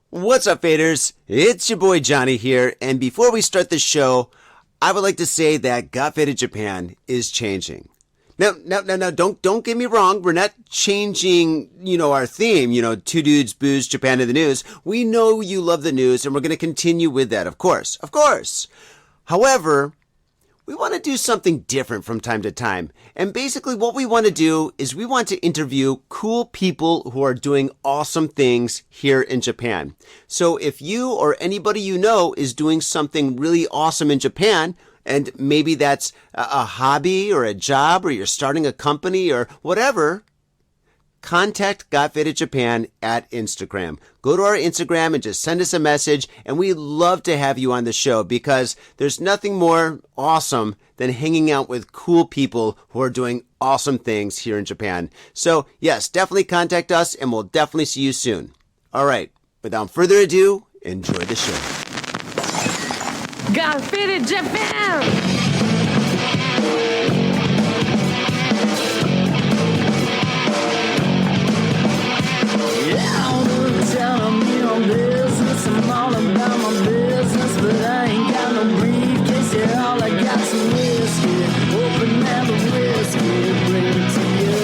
What's up, faders? It's your boy Johnny here, and before we start the show, I would like to say that Got Faded Japan is changing. Now, don't get me wrong. We're not changing, our theme, two dudes, booze, Japan to the news. We know you love the news, and we're going to continue with that, of course. However, we want to do something different from time to time. And basically what we want to do is we want to interview cool people who are doing awesome things here in Japan. So if you or anybody you know is doing something really awesome in Japan, and maybe that's a hobby or a job, or you're starting a company or whatever, contact Got Faded Japan at Instagram. Go to our Instagram and just send us a message, and we'd love to have you on the show because there's nothing more awesome than hanging out with cool people who are doing awesome things here in Japan. So yes, definitely contact us, and we'll definitely see you soon. All right, without further ado, enjoy the show. Got Faded Japan! I'm all about my business, but I ain't got no briefcase. Yeah, all I got's some whiskey. Open now the whiskey, bring it to you.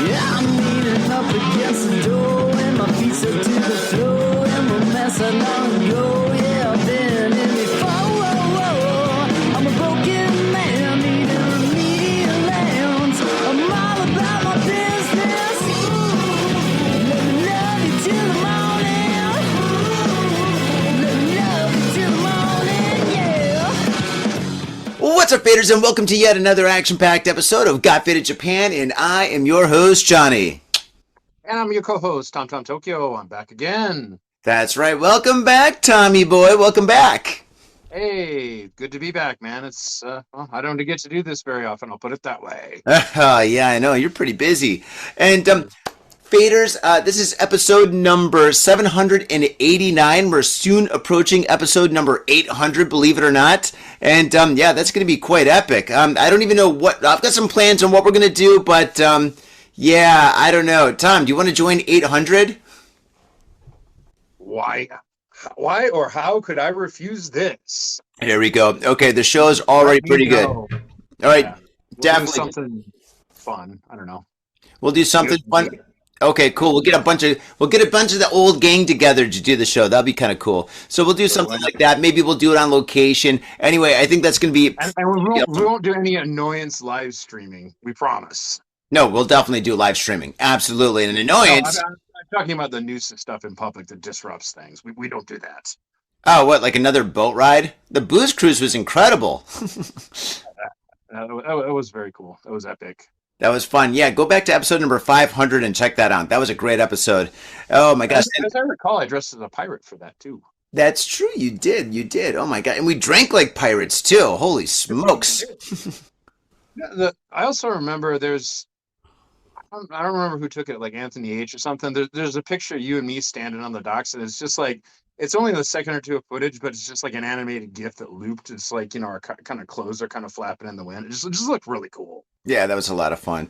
Yeah, I'm leaning up against the door, and my feet set to the floor, and we're messing on and go. Yeah, I've been in before. I'm a broken man, needing remedial lands. I'm all about my business. What's up, faders, and welcome to yet another action-packed episode of Got Faded Japan, and I am your host, Johnny. And I'm your co-host, Tom Tokyo. I'm back again. That's right. Welcome back, Tommy boy. Welcome back. Hey, good to be back, man. It's I don't get to do this very often. I'll put it that way. Yeah, I know. You're pretty busy. And faders, this is episode number 789. We're soon approaching episode number 800, believe it or not. And yeah, that's going to be quite epic. I don't even know what, I've got some plans on what we're going to do, but yeah, I don't know. Tom, do you want to join 800? Why or how could I refuse this? Here we go. Okay, the show is already pretty good. All right, Yeah. We'll definitely. do something fun. I don't know. We'll do something fun. Okay, cool. We'll get a bunch of the old gang together to do the show. That'll be kind of cool. So we'll do something like that. Maybe we'll do it on location. Anyway, I think that's going to be. And we won't do any annoyance live streaming. We promise. No, we'll definitely do live streaming. Absolutely, an annoyance. No, I'm talking about the news stuff in public that disrupts things. We don't do that. Oh, what? Like another boat ride? The booze cruise was incredible. It was very cool. It was epic. That was fun. Yeah, go back to episode number 500 and check that out. That was a great episode. Oh my gosh. As I recall, I dressed as a pirate for that too. That's true. You did. Oh my God. And we drank like pirates too. Holy smokes. I also remember I don't remember who took it, like Anthony H or something. There's a picture of you and me standing on the docks, and it's just like, it's only a second or two of footage, but it's just like an animated GIF that looped. It's like, our kind of clothes are kind of flapping in the wind. It just looked really cool. Yeah, that was a lot of fun.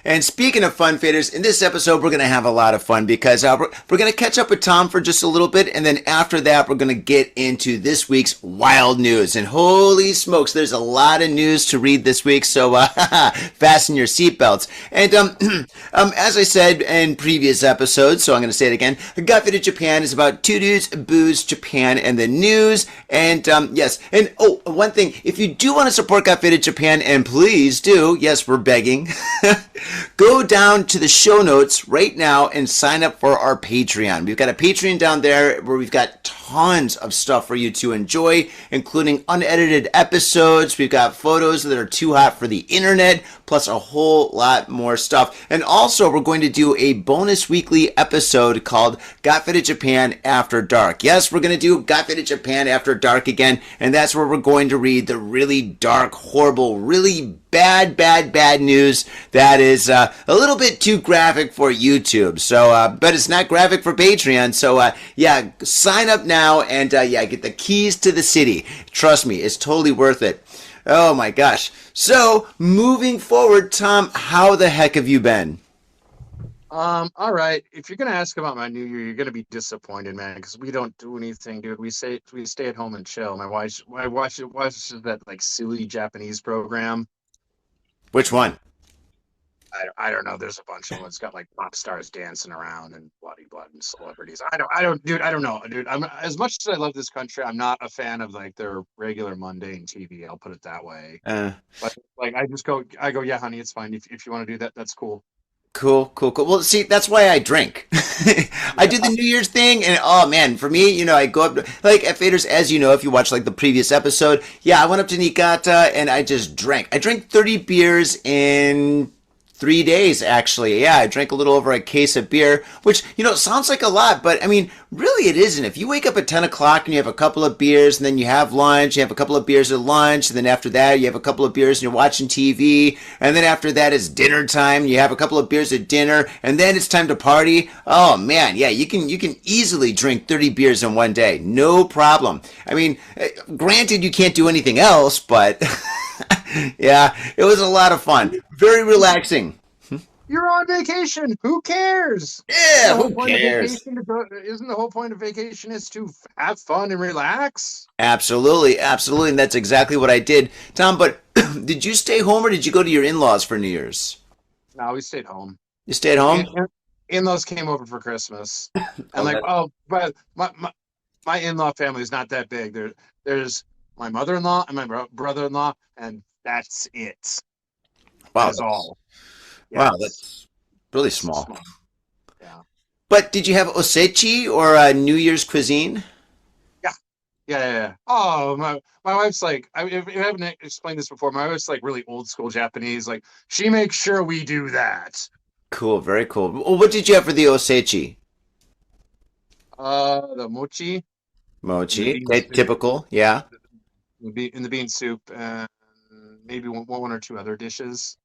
And speaking of fun, faders, in this episode, we're going to have a lot of fun because we're going to catch up with Tom for just a little bit. And then after that, we're going to get into this week's wild news. And holy smokes, there's a lot of news to read this week. So fasten your seatbelts. And as I said in previous episodes, so I'm going to say it again, Got Faded Japan is about two dudes, booze, Japan, and the news. And yes. And oh, one thing, if you do want to support Got Faded Japan, and please do, yes, we're begging, go down to the show notes right now and sign up for our Patreon. We've got a Patreon down there where we've got tons of stuff for you to enjoy, including unedited episodes. We've got photos that are too hot for the internet, plus a whole lot more stuff. And also, we're going to do a bonus weekly episode called Got Faded Japan After Dark. Yes, we're going to do Got Faded Japan After Dark again, and that's where we're going to read the really dark, horrible, really bad news that is a little bit too graphic for YouTube. So, but it's not graphic for Patreon. So, yeah, sign up now and, yeah, get the keys to the city. Trust me, it's totally worth it. Oh my gosh. So, moving forward, Tom, how the heck have you been? All right. If you're gonna ask about my New Year, you're gonna be disappointed, man, because we don't do anything, dude. We stay at home and chill. My wife watches that like silly Japanese program. Which one? I don't know. There's a bunch of them. It's got like pop stars dancing around and bloody blood and celebrities. I don't, dude. I don't know, dude. I'm as much as I love this country, I'm not a fan of like their regular mundane TV. I'll put it that way. Uh, But like, I go, yeah, honey, it's fine. If you want to do that, that's cool. Cool, cool, cool. Well, see, that's why I drink. I do the New Year's thing, and oh man, for me, I go up like at Faders, as you know, if you watch like the previous episode, yeah, I went up to Niigata and I just drank. I drank 30 beers in 3 days, actually. Yeah, I drank a little over a case of beer, which, sounds like a lot, but I mean, really it isn't. If you wake up at 10 o'clock and you have a couple of beers, and then you have lunch, you have a couple of beers at lunch, and then after that, you have a couple of beers and you're watching TV, and then after that is dinner time, you have a couple of beers at dinner, and then it's time to party. Oh man, yeah, you can easily drink 30 beers in one day. No problem. I mean, granted, you can't do anything else, but yeah, it was a lot of fun. Very relaxing. You're on vacation. Who cares? Yeah, The whole who point of cares? vacation isn't the whole point of vacation is to have fun and relax? Absolutely, absolutely, and that's exactly what I did, Tom. But did you stay home or did you go to your in-laws for New Year's? No, we stayed home. You stayed In, home? in, in-laws came over for Christmas, and Oh, like, that, but my in-law family is not that big. There's my mother-in-law and my brother-in-law, and that's it. wow, That is all. Yeah, wow, that's really it's small. small. Yeah. But did you have osechi or New Year's cuisine? Yeah. Yeah, yeah, yeah. Oh, my wife's like, if I haven't explained this before, my wife's like really old school Japanese. Like, she makes sure we do that. Cool, very cool. Well, what did you have for the osechi? The mochi in the Mochi, bean okay, soup, typical, yeah. in the bean soup, and maybe one or two other dishes.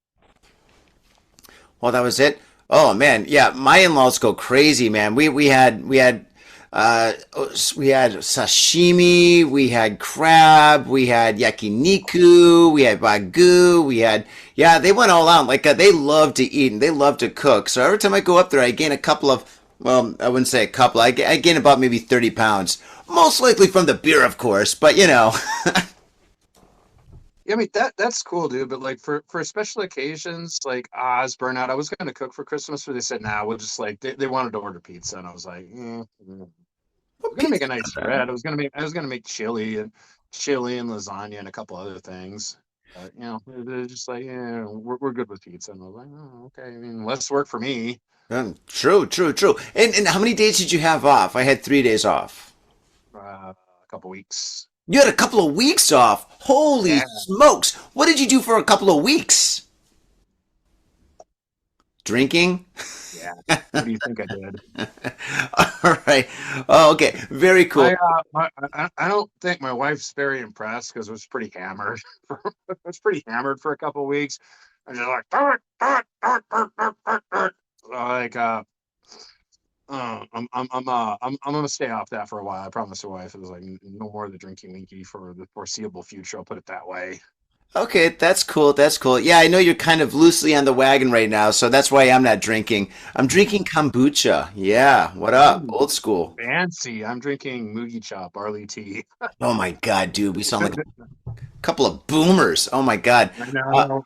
Well, that was it. Oh man, yeah, my in-laws go crazy, man. We had sashimi, we had crab, we had yakiniku, we had wagyu, yeah, they went all out. Like they love to eat and they love to cook. So every time I go up there, I gain a couple of, well, I wouldn't say a couple. I gain about maybe 30 pounds, most likely from the beer, of course. But Yeah, I mean that's cool, dude. But like for special occasions, like I was burnout. I was gonna cook for Christmas, but they said, "Nah, we'll just like they wanted to order pizza," and I was like, "We're gonna make a pizza. nice spread. I was gonna make chili and lasagna and a couple other things." But they're just like, "Yeah, we're good with pizza," and I was like, "Oh, okay. I mean, less work for me." True, true, true. And how many days did you have off? I had 3 days off. A couple weeks. You had a couple of weeks off. Holy Yeah, smokes! What did you do for a couple of weeks? Drinking? yeah. What do you think I did? All right. Oh, okay. Very cool. I don't think my wife's very impressed because it was pretty hammered. It was pretty hammered for a couple of weeks. And just like, like, I'm gonna stay off that for a while. I promised the wife it was like no more of the drinking winky for the foreseeable future. I'll put it that way. Okay, that's cool. That's cool. Yeah, I know you're kind of loosely on the wagon right now, so that's why I'm not drinking. I'm drinking kombucha. Yeah, what up? Ooh, Old school. fancy. I'm drinking Mugi Chop barley tea. Oh my God, dude, we sound like a couple of boomers. Oh my God. I Uh, know.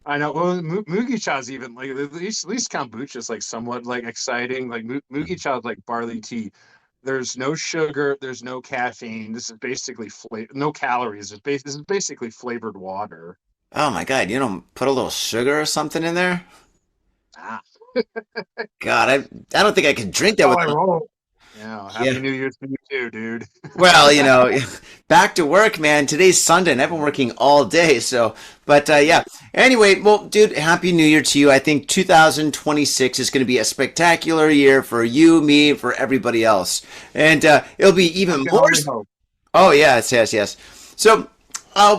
I know. Well, Mugi Cha's even like at least kombucha is like somewhat like exciting. Like Mugi Cha's like barley tea. There's no sugar. There's no caffeine. This is basically no calories. This is basically flavored water. oh my God, you don't put a little sugar or something in there? Ah, God, I don't think I could drink that how with. I roll. Yeah. Yeah. Happy New Year's to you too, dude. Well, back to work, man. Today's Sunday, and I've been working all day. So, but yeah. Anyway, well, dude, Happy New Year to you. I think 2026 is going to be a spectacular year for you, me, for everybody else, and it'll be I even can more. only hope. Oh, yes, yes, yes. So,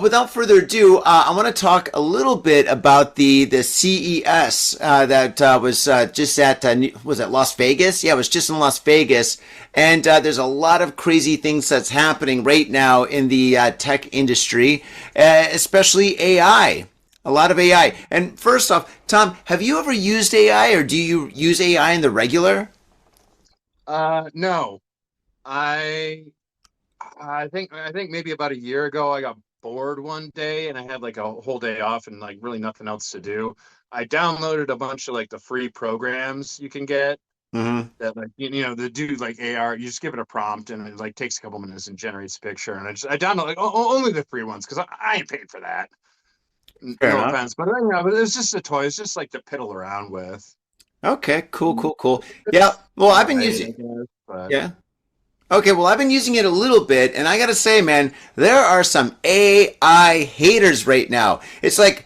without further ado, I want to talk a little bit about the CES that was just at was it Las Vegas? Yeah, it was just in Las Vegas, and there's a lot of crazy things that's happening right now in the tech industry, especially AI. A lot of AI. And first off, Tom, have you ever used AI or do you use AI in the regular? No, I I think maybe about a year ago I got bored one day and I had like a whole day off and like really nothing else to do. I downloaded a bunch of like the free programs you can get Hmm. that like the dude like AR. You just give it a prompt and it like takes a couple minutes and generates a picture. And I download like only the free ones because I ain't paid for that. Fair No enough. offense, but but it's just a toy. It's just like to piddle around with. Okay, cool, cool, cool. Yeah. It's Well, I've all been right, using, I guess, but yeah. Okay, well, I've been using it a little bit, and I gotta say, man, there are some AI haters right now. It's like,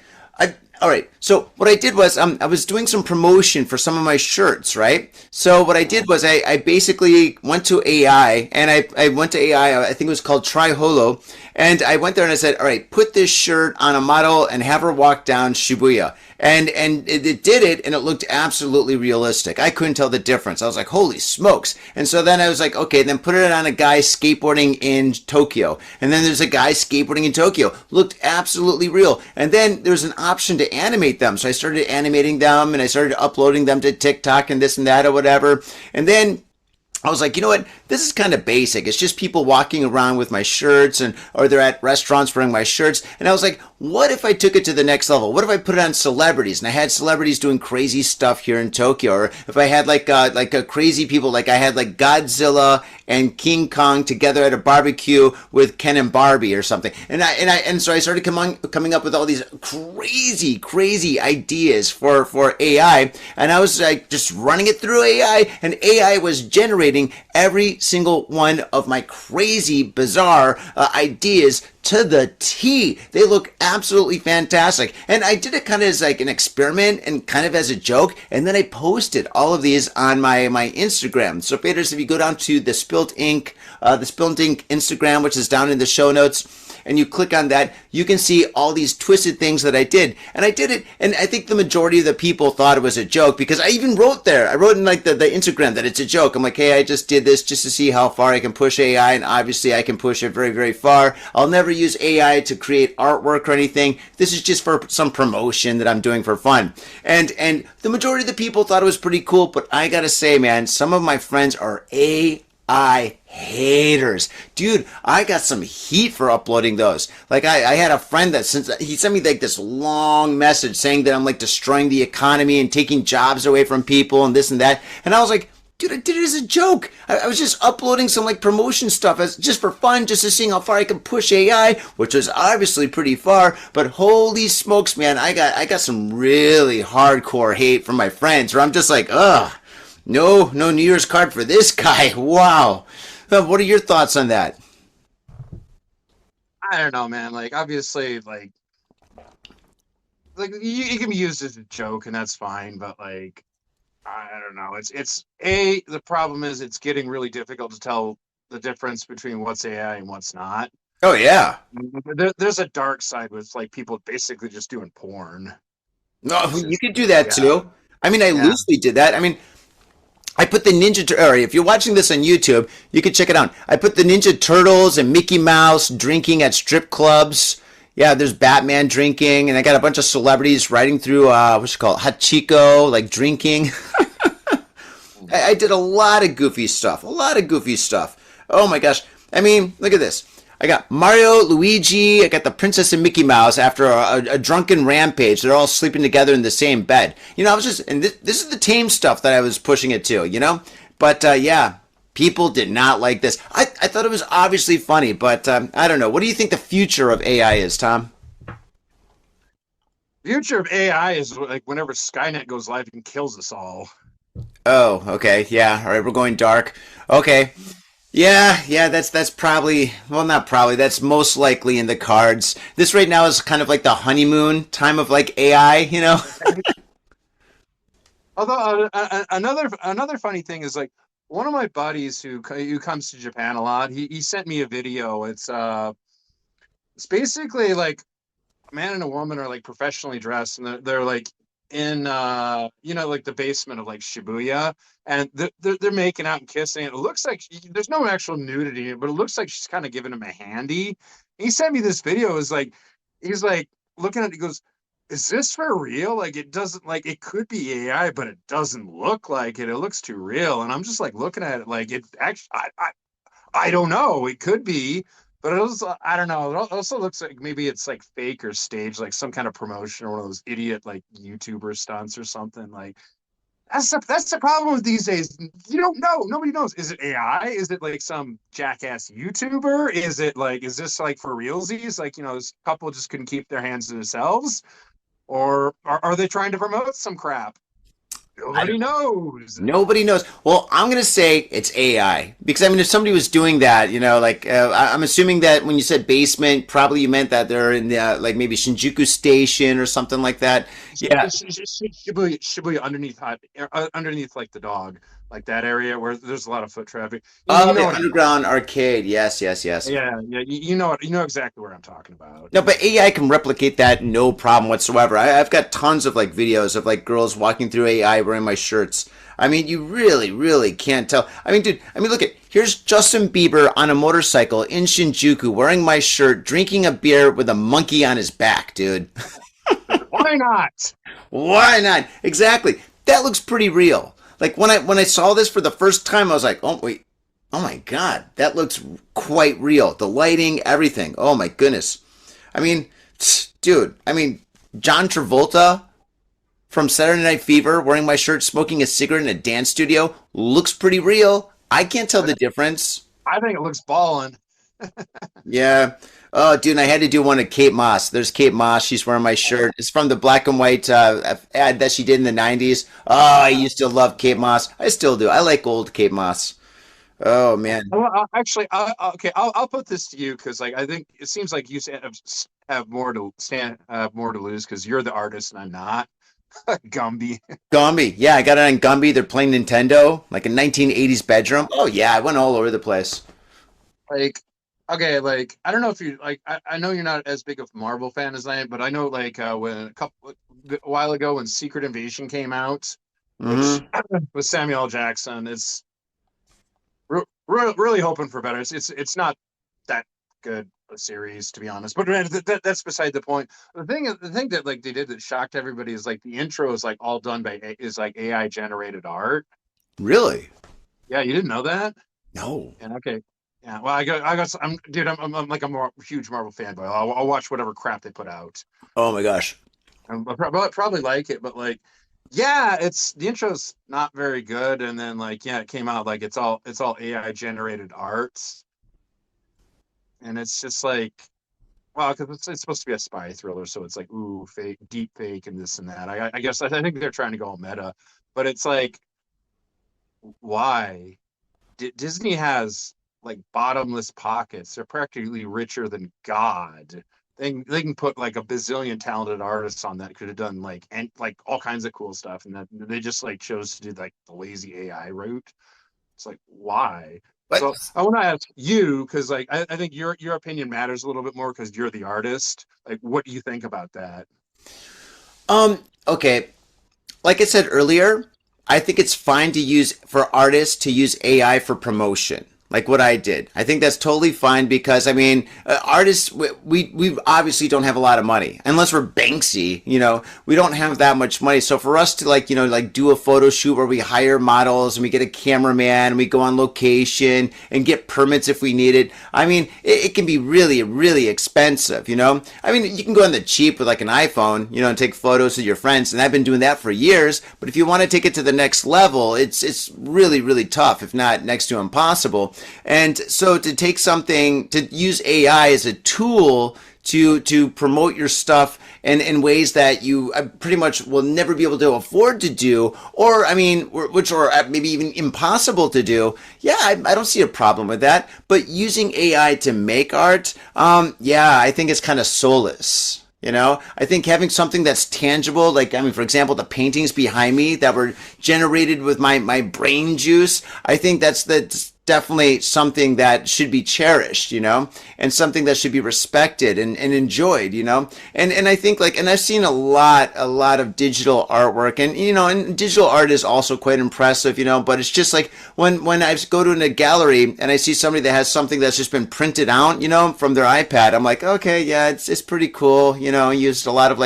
all right. So what I did was, I was doing some promotion for some of my shirts, right? So what I did was, I basically went to AI, and I went to AI. I think it was called Try Holo, and I went there and I said, all right, put this shirt on a model and have her walk down Shibuya. And it did it, and it looked absolutely realistic. I couldn't tell the difference. I was like, holy smokes. And so then I was like, okay, then put it on a guy skateboarding in Tokyo. And then there's a guy skateboarding in Tokyo. Looked absolutely real. And then there's an option to animate them. So I started animating them, and I started uploading them to TikTok and this and that or whatever. And then I was like, you know what? This is kind of basic. It's just people walking around with my shirts and or they're at restaurants wearing my shirts. And I was like, what if I took it to the next level? What if I put it on celebrities and I had celebrities doing crazy stuff here in Tokyo? Or if I had like a crazy people, like I had like Godzilla and King Kong together at a barbecue with Ken and Barbie or something. And so I started coming up with all these crazy ideas for AI. And I was like just running it through AI, and AI was generating every single one of my crazy, bizarre ideas to the T. They look absolutely fantastic. And I did it kind of as like an experiment and kind of as a joke. And then I posted all of these on my Instagram. So faders, if you go down to the Spilt Inc., the Spilt Inc. Instagram, which is down in the show notes, and you click on that, you can see all these twisted things that I did. And I did it, and I think the majority of the people thought it was a joke because I even wrote there. I wrote in like the Instagram that it's a joke. I'm like, hey, I just did this just to see how far I can push AI, and obviously I can push it very far. I'll never use AI to create artwork or anything. This is just for some promotion that I'm doing for fun. And the majority of the people thought it was pretty cool, but I gotta say, man, some of my friends are AI haters. Dude, I got some heat for uploading those. Like I had a friend that since he sent me like this long message saying that I'm like destroying the economy and taking jobs away from people and this and that. And I was like, dude, I did it as a joke. I was just uploading some like promotion stuff as just for fun, just to see how far I can push AI, which was obviously pretty far. But holy smokes, man, I got some really hardcore hate from my friends where I'm just like, ugh, no New Year's card for this guy. Wow. What are your thoughts on that? I don't know, man. Like obviously, like you can be used as a joke and that's fine, but like I don't know. It's a the problem is it's getting really difficult to tell the difference between what's AI and what's not. Oh yeah. There's a dark side with like people basically just doing porn. No, It's you just could do that yeah, too. I mean, I yeah. loosely did that. I mean, I put the or if you're watching this on YouTube, you can check it out. I put the Ninja Turtles and Mickey Mouse drinking at strip clubs. Yeah, there's Batman drinking, and I got a bunch of celebrities riding through what's it called, Hachiko, like drinking. I did a lot of goofy stuff. A lot of goofy stuff. Oh my gosh. I mean, look at this. I got Mario, Luigi, I got the Princess and Mickey Mouse after a drunken rampage. They're all sleeping together in the same bed. You know, I was just, and this is the tame stuff that I was pushing it to, you know? But yeah, people did not like this. I thought it was obviously funny, but I don't know. What do you think the future of AI is, Tom? Future of AI is like whenever Skynet goes live and kills us all. Oh, okay. Yeah. All right. We're going dark. Okay. Yeah, that's probably, well, not probably, that's most likely in the cards. This right now is kind of like the honeymoon time of like AI, you know? Although another funny thing is like one of my buddies who comes to Japan a lot. He sent me a video. It's basically like a man and a woman are like professionally dressed and they're like in like the basement of like Shibuya and they're making out and kissing. It looks like there's no actual nudity in it, but it looks like she's kind of giving him a handy. He sent me this video. Is like he's like looking at it. He goes, is this for real? Like it doesn't like it could be AI, but it doesn't look like it. It looks too real. And I'm just like looking at it like it actually I don't know. It could be, but it also I don't know. It also looks like maybe it's like fake or staged, like some kind of promotion or one of those idiot like YouTuber stunts or something. Like that's the problem with these days. You don't know. Nobody knows. Is it AI? Is it like some jackass YouTuber? Is it like is this like for realsies? Like this couple just couldn't keep their hands to themselves, or are they trying to promote some crap? I Nobody knows. Nobody knows. Well, I'm going to say it's AI because I mean, if somebody was doing that, like I'm assuming that when you said basement, probably you meant that they're in the like maybe Shinjuku Station or something like that. Yeah. Shibuya underneath like the dog, like that area where there's a lot of foot traffic. Oh, the underground arcade. Yes, yes, yes. Yeah, yeah. You know exactly where I'm talking about. No, but AI can replicate that no problem whatsoever. I've got tons of like videos of like girls walking through AI wearing my shirts. I mean, you really, really can't tell. I mean, dude, look here's Justin Bieber on a motorcycle in Shinjuku wearing my shirt, drinking a beer with a monkey on his back, dude. Why not? Why not? Exactly. That looks pretty real. Like when I saw this for the first time, I was like, oh wait, oh my god, that looks quite real. The lighting, everything. Oh my goodness. I mean, dude. I mean, John Travolta from Saturday Night Fever wearing my shirt, smoking a cigarette in a dance studio looks pretty real. I can't tell the difference. I think it looks ballin'. Yeah. Oh, dude, and I had to do one at Kate Moss. There's Kate Moss. She's wearing my shirt. It's from the black and white ad that she did in the 90s. Oh, I used to love Kate Moss. I still do. I like old Kate Moss. Oh, man. Well, actually, okay, I'll put this to you because, like, I think it seems like you have more to lose because you're the artist and I'm not. Gumby. Gumby. Yeah, I got it on Gumby. They're playing Nintendo, like a 1980s bedroom. Oh, yeah, I went all over the place. Like, okay, like I don't know if you like. I know you're not as big of a Marvel fan as I am, but I know like when a while ago when Secret Invasion came out, which with Samuel L. Jackson, it's really hoping for better. It's not that good a series to be honest, but that's beside the point. The thing that like they did that shocked everybody is like the intro is like all done by is like AI generated art. Really? Yeah, you didn't know that? No. And okay. Yeah, well, I'm like a huge Marvel fanboy. I'll watch whatever crap they put out. Oh my gosh. I'll probably like it, but like, yeah, the intro's not very good, and then like, yeah, it came out like it's all AI generated art, and it's just like, well, because it's supposed to be a spy thriller, so it's like, ooh, fake, deep fake, and this and that. I guess I think they're trying to go meta, but it's like, why? Disney has like bottomless pockets. They're practically richer than God. They can put like a bazillion talented artists on that could have done like all kinds of cool stuff, and that they just like chose to do like the lazy AI route. It's like why? But So I want to ask you because like I think your opinion matters a little bit more because you're the artist. Like, what do you think about that? okay. Like I said earlier, I think it's fine to use for artists to use AI for promotion, like what I did. I think that's totally fine because I mean, artists we obviously don't have a lot of money unless we're Banksy. We don't have that much money. So for us to like do a photo shoot where we hire models and we get a cameraman and we go on location and get permits if we need it. I mean, it can be really really expensive. I mean, you can go on the cheap with like an iPhone, and take photos of your friends, and I've been doing that for years. But if you want to take it to the next level, it's really really tough, if not next to impossible. And so to take something, to use AI as a tool to promote your stuff in ways that you pretty much will never be able to afford to do, or I mean, which are maybe even impossible to do. Yeah, I don't see a problem with that. But using AI to make art, yeah, I think it's kind of soulless. I think having something that's tangible, like, I mean, for example, the paintings behind me that were generated with my brain juice, I think that's definitely something that should be cherished, and something that should be respected and enjoyed, and I think and I've seen a lot of digital artwork, and, and digital art is also quite impressive, but it's just like when I go to a gallery and I see somebody that has something that's just been printed out, from their iPad, I'm like, okay, yeah, it's pretty cool, used a lot of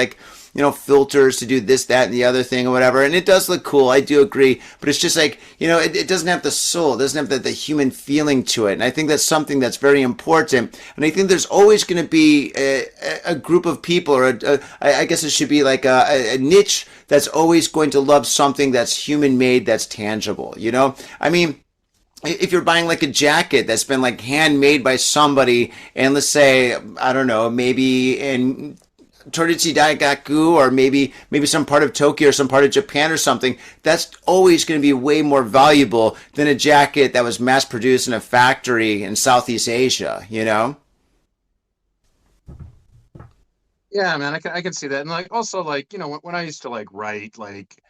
filters to do this, that, and the other thing or whatever. And it does look cool. I do agree. But it's just like, it doesn't have the soul. It doesn't have the human feeling to it. And I think that's something that's very important. And I think there's always going to be a group of people, or I guess it should be like a niche that's always going to love something that's human made, that's tangible. I mean, if you're buying like a jacket that's been like handmade by somebody, and let's say, I don't know, maybe in Torichi Daigaku, or maybe some part of Tokyo or some part of Japan or something, that's always going to be way more valuable than a jacket that was mass produced in a factory in Southeast Asia, Yeah, man, I can see that. And like also like, when I used to like write, like,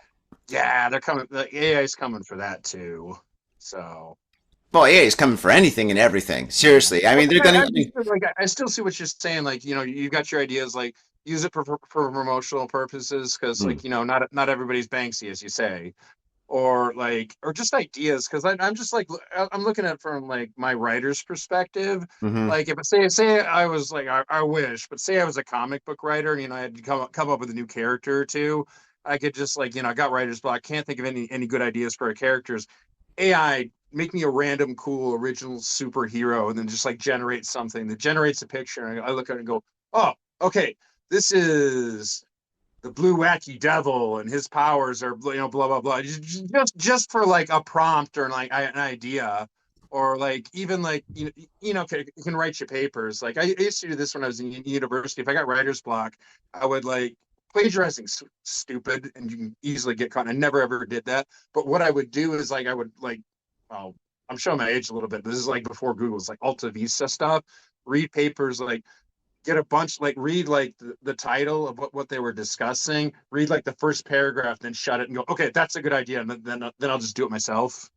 yeah, they're coming, the AI is coming for that too. So Well, AI is coming for anything and everything. Seriously. I mean, they're going to. like I still see what you're saying. Like, you got your ideas, like use it for promotional purposes, because like, not everybody's Banksy, as you say, or just ideas. Because I'm just like, I'm looking at it from like my writer's perspective. Mhm. Like if say I was like, I wish, but say I was a comic book writer, and I had to come up with a new character or two. I could just like, I got writer's block, can't think of any good ideas for characters. AI, make me a random cool original superhero, and then just like generate something that generates a picture. And I look at it and go, oh, okay, this is the blue wacky devil, and his powers are blah blah blah. Just for like a prompt, or like an idea, or like even like you can write your papers. Like I used to do this when I was in university. If I got writer's block, I would like plagiarizing stupid, and you can easily get caught. I never ever did that. But what I would do is like I would like, oh, I'm showing my age a little bit. This is like before Google's like Alta Vista stuff. Read papers, like get a bunch, like read like the title of what they were discussing. Read like the first paragraph, then shut it and go, okay, that's a good idea, and then I'll just do it myself.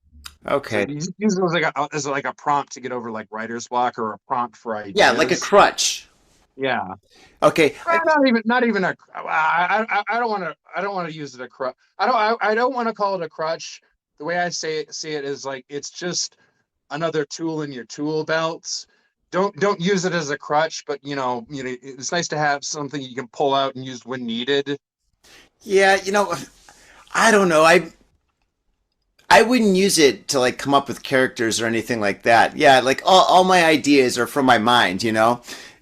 Okay. So use it as like a prompt to get over like writer's block, or a prompt for ideas. Yeah, like a crutch. Yeah. Okay. Not even a. I don't want to use it a crutch. I don't want to call it a crutch. The way I see it is like it's just another tool in your tool belts. Don't use it as a crutch, but it's nice to have something you can pull out and use when needed. Yeah, I don't know. I wouldn't use it to like come up with characters or anything like that. Yeah, like all my ideas are from my mind,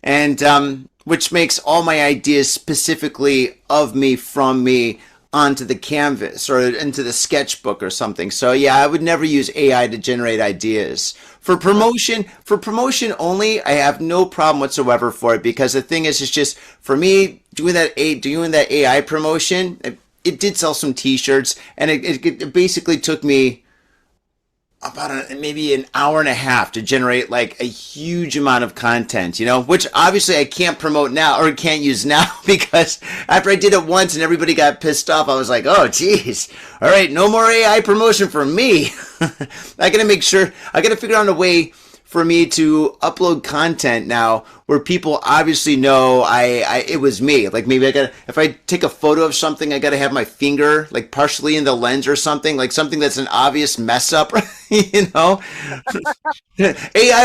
and which makes all my ideas specifically of me, from me, onto the canvas or into the sketchbook or something. So yeah, I would never use AI to generate ideas. For promotion only, I have no problem whatsoever for it, because the thing is, it's just for me doing that AI promotion. It did sell some T-shirts, and it basically took me about maybe an hour and a half to generate like a huge amount of content, which obviously I can't promote now, or can't use now, because after I did it once and everybody got pissed off, I was like, oh geez, all right, no more AI promotion for me. I gotta figure out a way for me to upload content now where people obviously know it was me. Like maybe if I take a photo of something, I gotta have my finger like partially in the lens or something, like something that's an obvious mess up, AI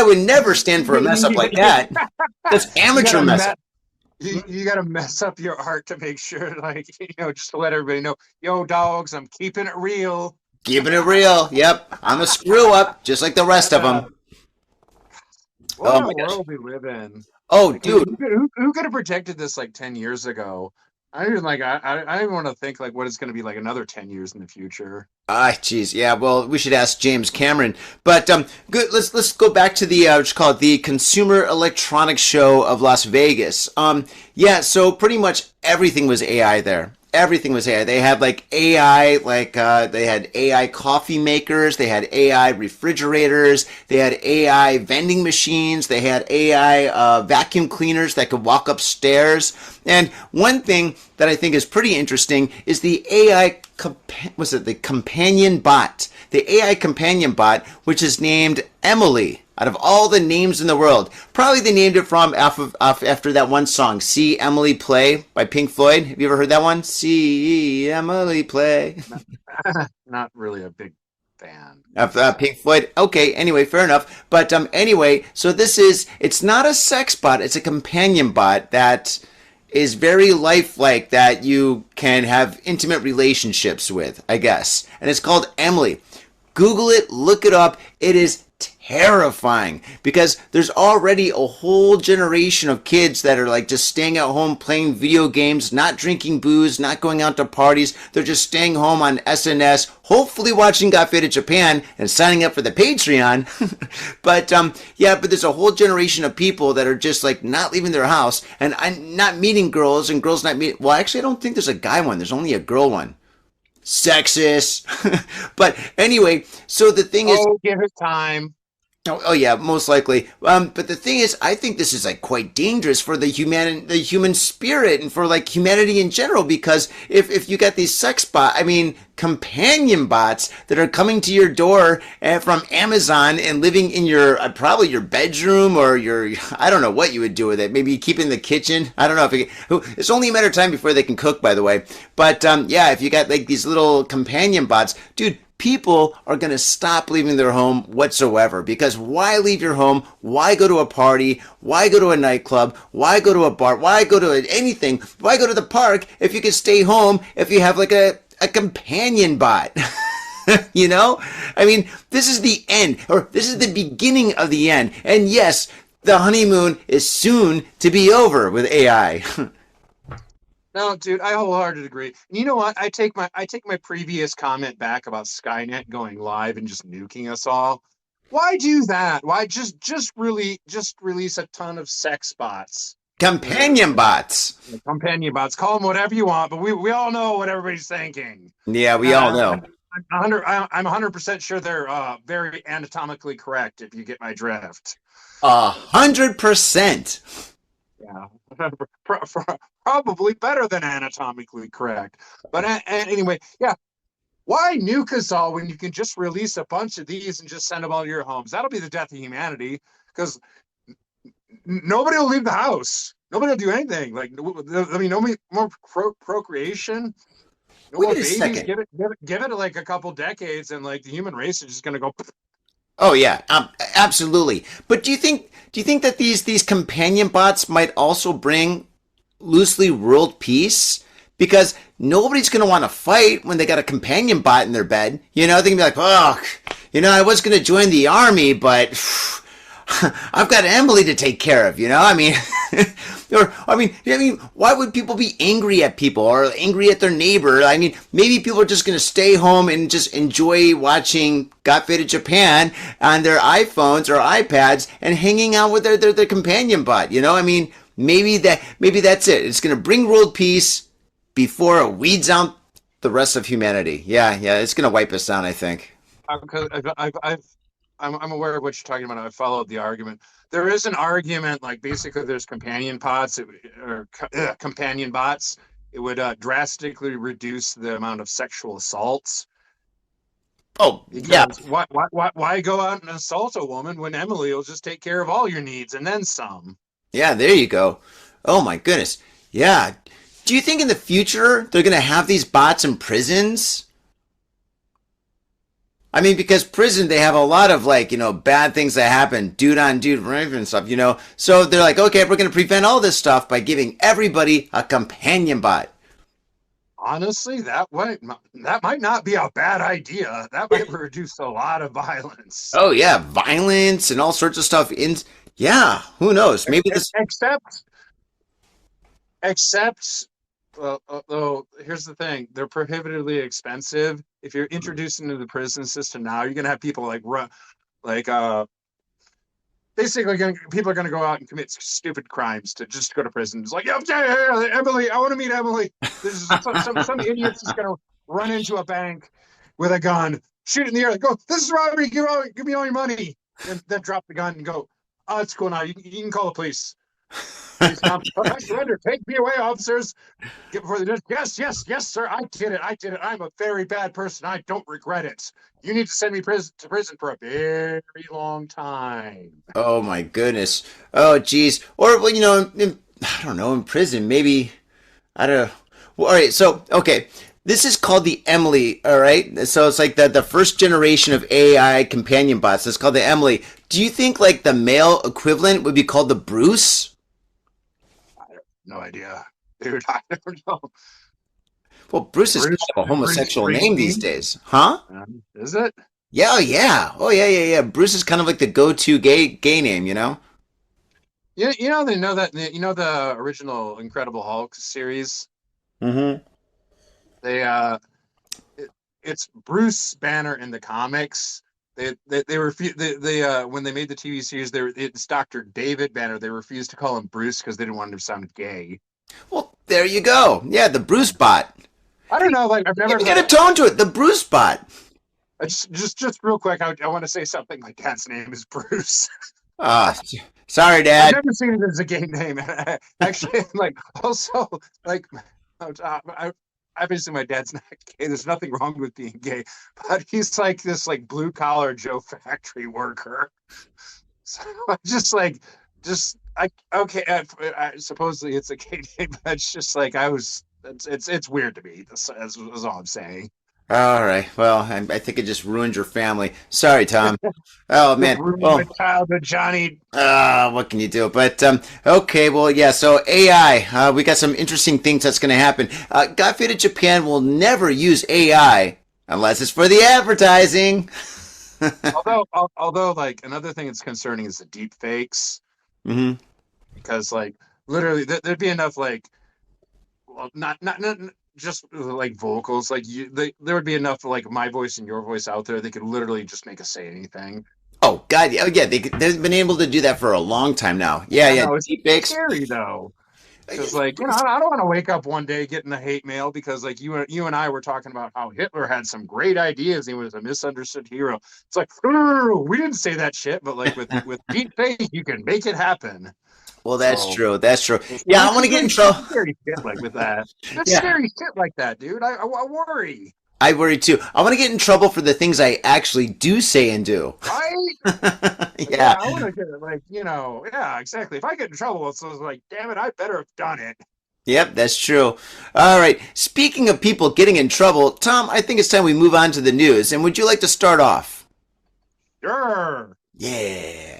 would never stand for a mess up like that. That's amateur mess up. You got to mess up your art to make sure, like, just to let everybody know, yo, dogs, I'm keeping it real. Keeping it real. Yep. I'm a screw up, just like the rest of them. What world we live in? Oh, like, dude. Who could have predicted this like 10 years ago? I don't even want to think like what it's going to be like another 10 years in the future. Geez, yeah. Well, we should ask James Cameron. But good. Let's go back to the what's called the Consumer Electronics Show of Las Vegas. Yeah. So pretty much everything was AI there. Everything was AI. They had like AI, they had AI coffee makers, they had AI refrigerators, they had AI vending machines, they had AI vacuum cleaners that could walk upstairs. And one thing that I think is pretty interesting is the AI, the companion bot? The AI companion bot, which is named Emily. Out of all the names in the world, probably they named it after that one song, "See Emily Play" by Pink Floyd. Have you ever heard that one? See Emily Play. Not really a big fan of Pink Floyd. Okay, anyway, fair enough. But anyway, so it's not a sex bot; it's a companion bot that is very lifelike that you can have intimate relationships with, I guess. And it's called Emily. Google it, look it up. It is terrifying because there's already a whole generation of kids that are like just staying at home playing video games, not drinking booze, not going out to parties. They're just staying home on SNS, hopefully watching Got Faded Japan and signing up for the Patreon. but there's a whole generation of people that are just like not leaving their house and not meeting girls and girls not meeting. Well, actually, I don't think there's a guy one. There's only a girl one. Sexist. But anyway, so the thing is, give it time. Oh yeah, most likely. But the thing is, I think this is like quite dangerous for the human spirit and for like humanity in general, because if you got these companion bots that are coming to your door from Amazon and living in your probably your bedroom or I don't know what you would do with it. Maybe keep it in the kitchen. I don't know it's only a matter of time before they can cook, by the way. But if you got like these little companion bots, dude. People are going to stop leaving their home whatsoever, because why leave your home? Why go to a party? Why go to a nightclub? Why go to a bar? Why go to anything? Why go to the park if you can stay home if you have like a companion bot? You know? I mean, this is the end, or this is the beginning of the end. And yes, the honeymoon is soon to be over with AI. No, dude, I wholeheartedly agree. And you know what? I take my previous comment back about Skynet going live and just nuking us all. Why do that? Why just release a ton of sex bots? Companion bots. Companion bots. Call them whatever you want, but we all know what everybody's thinking. Yeah, we all know. I'm 100% sure they're very anatomically correct, if you get my drift. 100%. Yeah. Probably better than anatomically correct. But anyway, yeah. Why nuke us all when you can just release a bunch of these and just send them all to your homes? That'll be the death of humanity, because nobody will leave the house. Nobody will do anything. Like, I mean, no more procreation. No more babies. Give it like a couple decades, and like the human race is just going to go. Oh yeah, absolutely. But do you think that these companion bots might also bring loosely world peace? Because nobody's going to want to fight when they got a companion bot in their bed. You know, they can be like, oh, I was going to join the army, but I've got Emily to take care of. I mean, why would people be angry at people or angry at their neighbor? I mean, maybe people are just going to stay home and just enjoy watching Got Faded Japan on their iPhones or iPads and hanging out with their companion bot. I mean, maybe that's it. It's going to bring world peace before it weeds out the rest of humanity. Yeah, it's going to wipe us down, I think. I'm aware of what you're talking about. I followed the argument. There is an argument, like basically there's companion bots or companion bots. It would drastically reduce the amount of sexual assaults. Oh, because yeah. Why go out and assault a woman when Emily will just take care of all your needs and then some? Yeah, there you go. Oh my goodness. Yeah. Do you think in the future they're going to have these bots in prisons? I mean, because prison, they have a lot of bad things that happen, dude on dude rape and stuff, So they're like, okay, we're going to prevent all this stuff by giving everybody a companion bot. Honestly, that might not be a bad idea. That might reduce a lot of violence. Oh yeah, violence and all sorts of stuff. Yeah, who knows? Maybe this. Except. Well, here's the thing: they're prohibitively expensive. If you're introduced into the prison system now, you're gonna have people basically people are gonna go out and commit stupid crimes to just go to prison. It's like, yeah, Emily, I want to meet Emily. This is some idiot's just gonna run into a bank with a gun, shoot it in the air, go, this is robbery, give me all your money, and then drop the gun and go, oh, it's cool now. You can call the police. I surrender. Take me away, officers. Get before the judge. Yes, sir. I did it. I'm a very bad person. I don't regret it. You need to send me to prison for a very long time. Oh my goodness. Oh geez. Or I don't know, in prison maybe. I don't know. Well, all right. So okay. This is called the Emily, all right? So it's like the first generation of AI companion bots. It's called the Emily. Do you think like the male equivalent would be called the Bruce? No idea. dude. I don't know. Well, Bruce is kind Bruce, of a homosexual Bruce name these Springsteen? days, huh? Is it? Yeah, yeah. Oh, yeah, yeah, yeah. Bruce is kind of like the go-to gay name, you know? Yeah, you know they know that you know the original Incredible Hulk series. Mm-hmm. They it, it's Bruce Banner in the comics. They refuse they when they made the TV series, it's Dr. David Banner. They refused to call him Bruce because they didn't want him to sound gay. Well, there you go. Yeah, the Bruce bot. I don't know, like I've never Get a tone to it. The Bruce bot. just real quick, I want to say something. My dad's name is Bruce. Ah, sorry, I've Dad. never seen it as a gay name. Actually, like also like obviously my dad's not gay. There's nothing wrong with being gay, but he's like this like blue collar Joe factory worker. So I'm just like I okay. Supposedly it's a gay name, but it's just like it's weird to me. That's all I'm saying. All right. Well, I think it just ruined your family. Sorry, Tom. Oh man. Ruined Well, my childhood, Johnny. what can you do? But okay. Well, yeah. So AI, we got some interesting things that's going to happen. God forbid Japan will never use AI unless it's for the advertising. Although, like another thing that's concerning is the deep fakes, Hmm. because like literally there'd be enough like, well, not just like vocals, like there would be enough like my voice and your voice out there. They could literally just make us say anything. Oh God. Oh yeah. They've been able to do that for a long time now. Yeah. I Yeah. know it's Deep fakes. scary though, because like I don't want to wake up one day getting the hate mail because like you and I were talking about how Hitler had some great ideas. He was a misunderstood hero. It's like we didn't say that shit, but like with deep fake, you can make it happen. Well, that's So, true. That's true. Yeah, I want to get in trouble. Scary shit like with that. That's Yeah. scary shit like that, dude. I worry. I worry too. I want to get in trouble for the things I actually do say and do. Right? Yeah. I want to get like yeah, exactly. If I get in trouble, it's like, damn it, I better have done it. Yep, that's true. All right. Speaking of people getting in trouble, Tom, I think it's time we move on to the news. And would you like to start off? Sure. Yeah.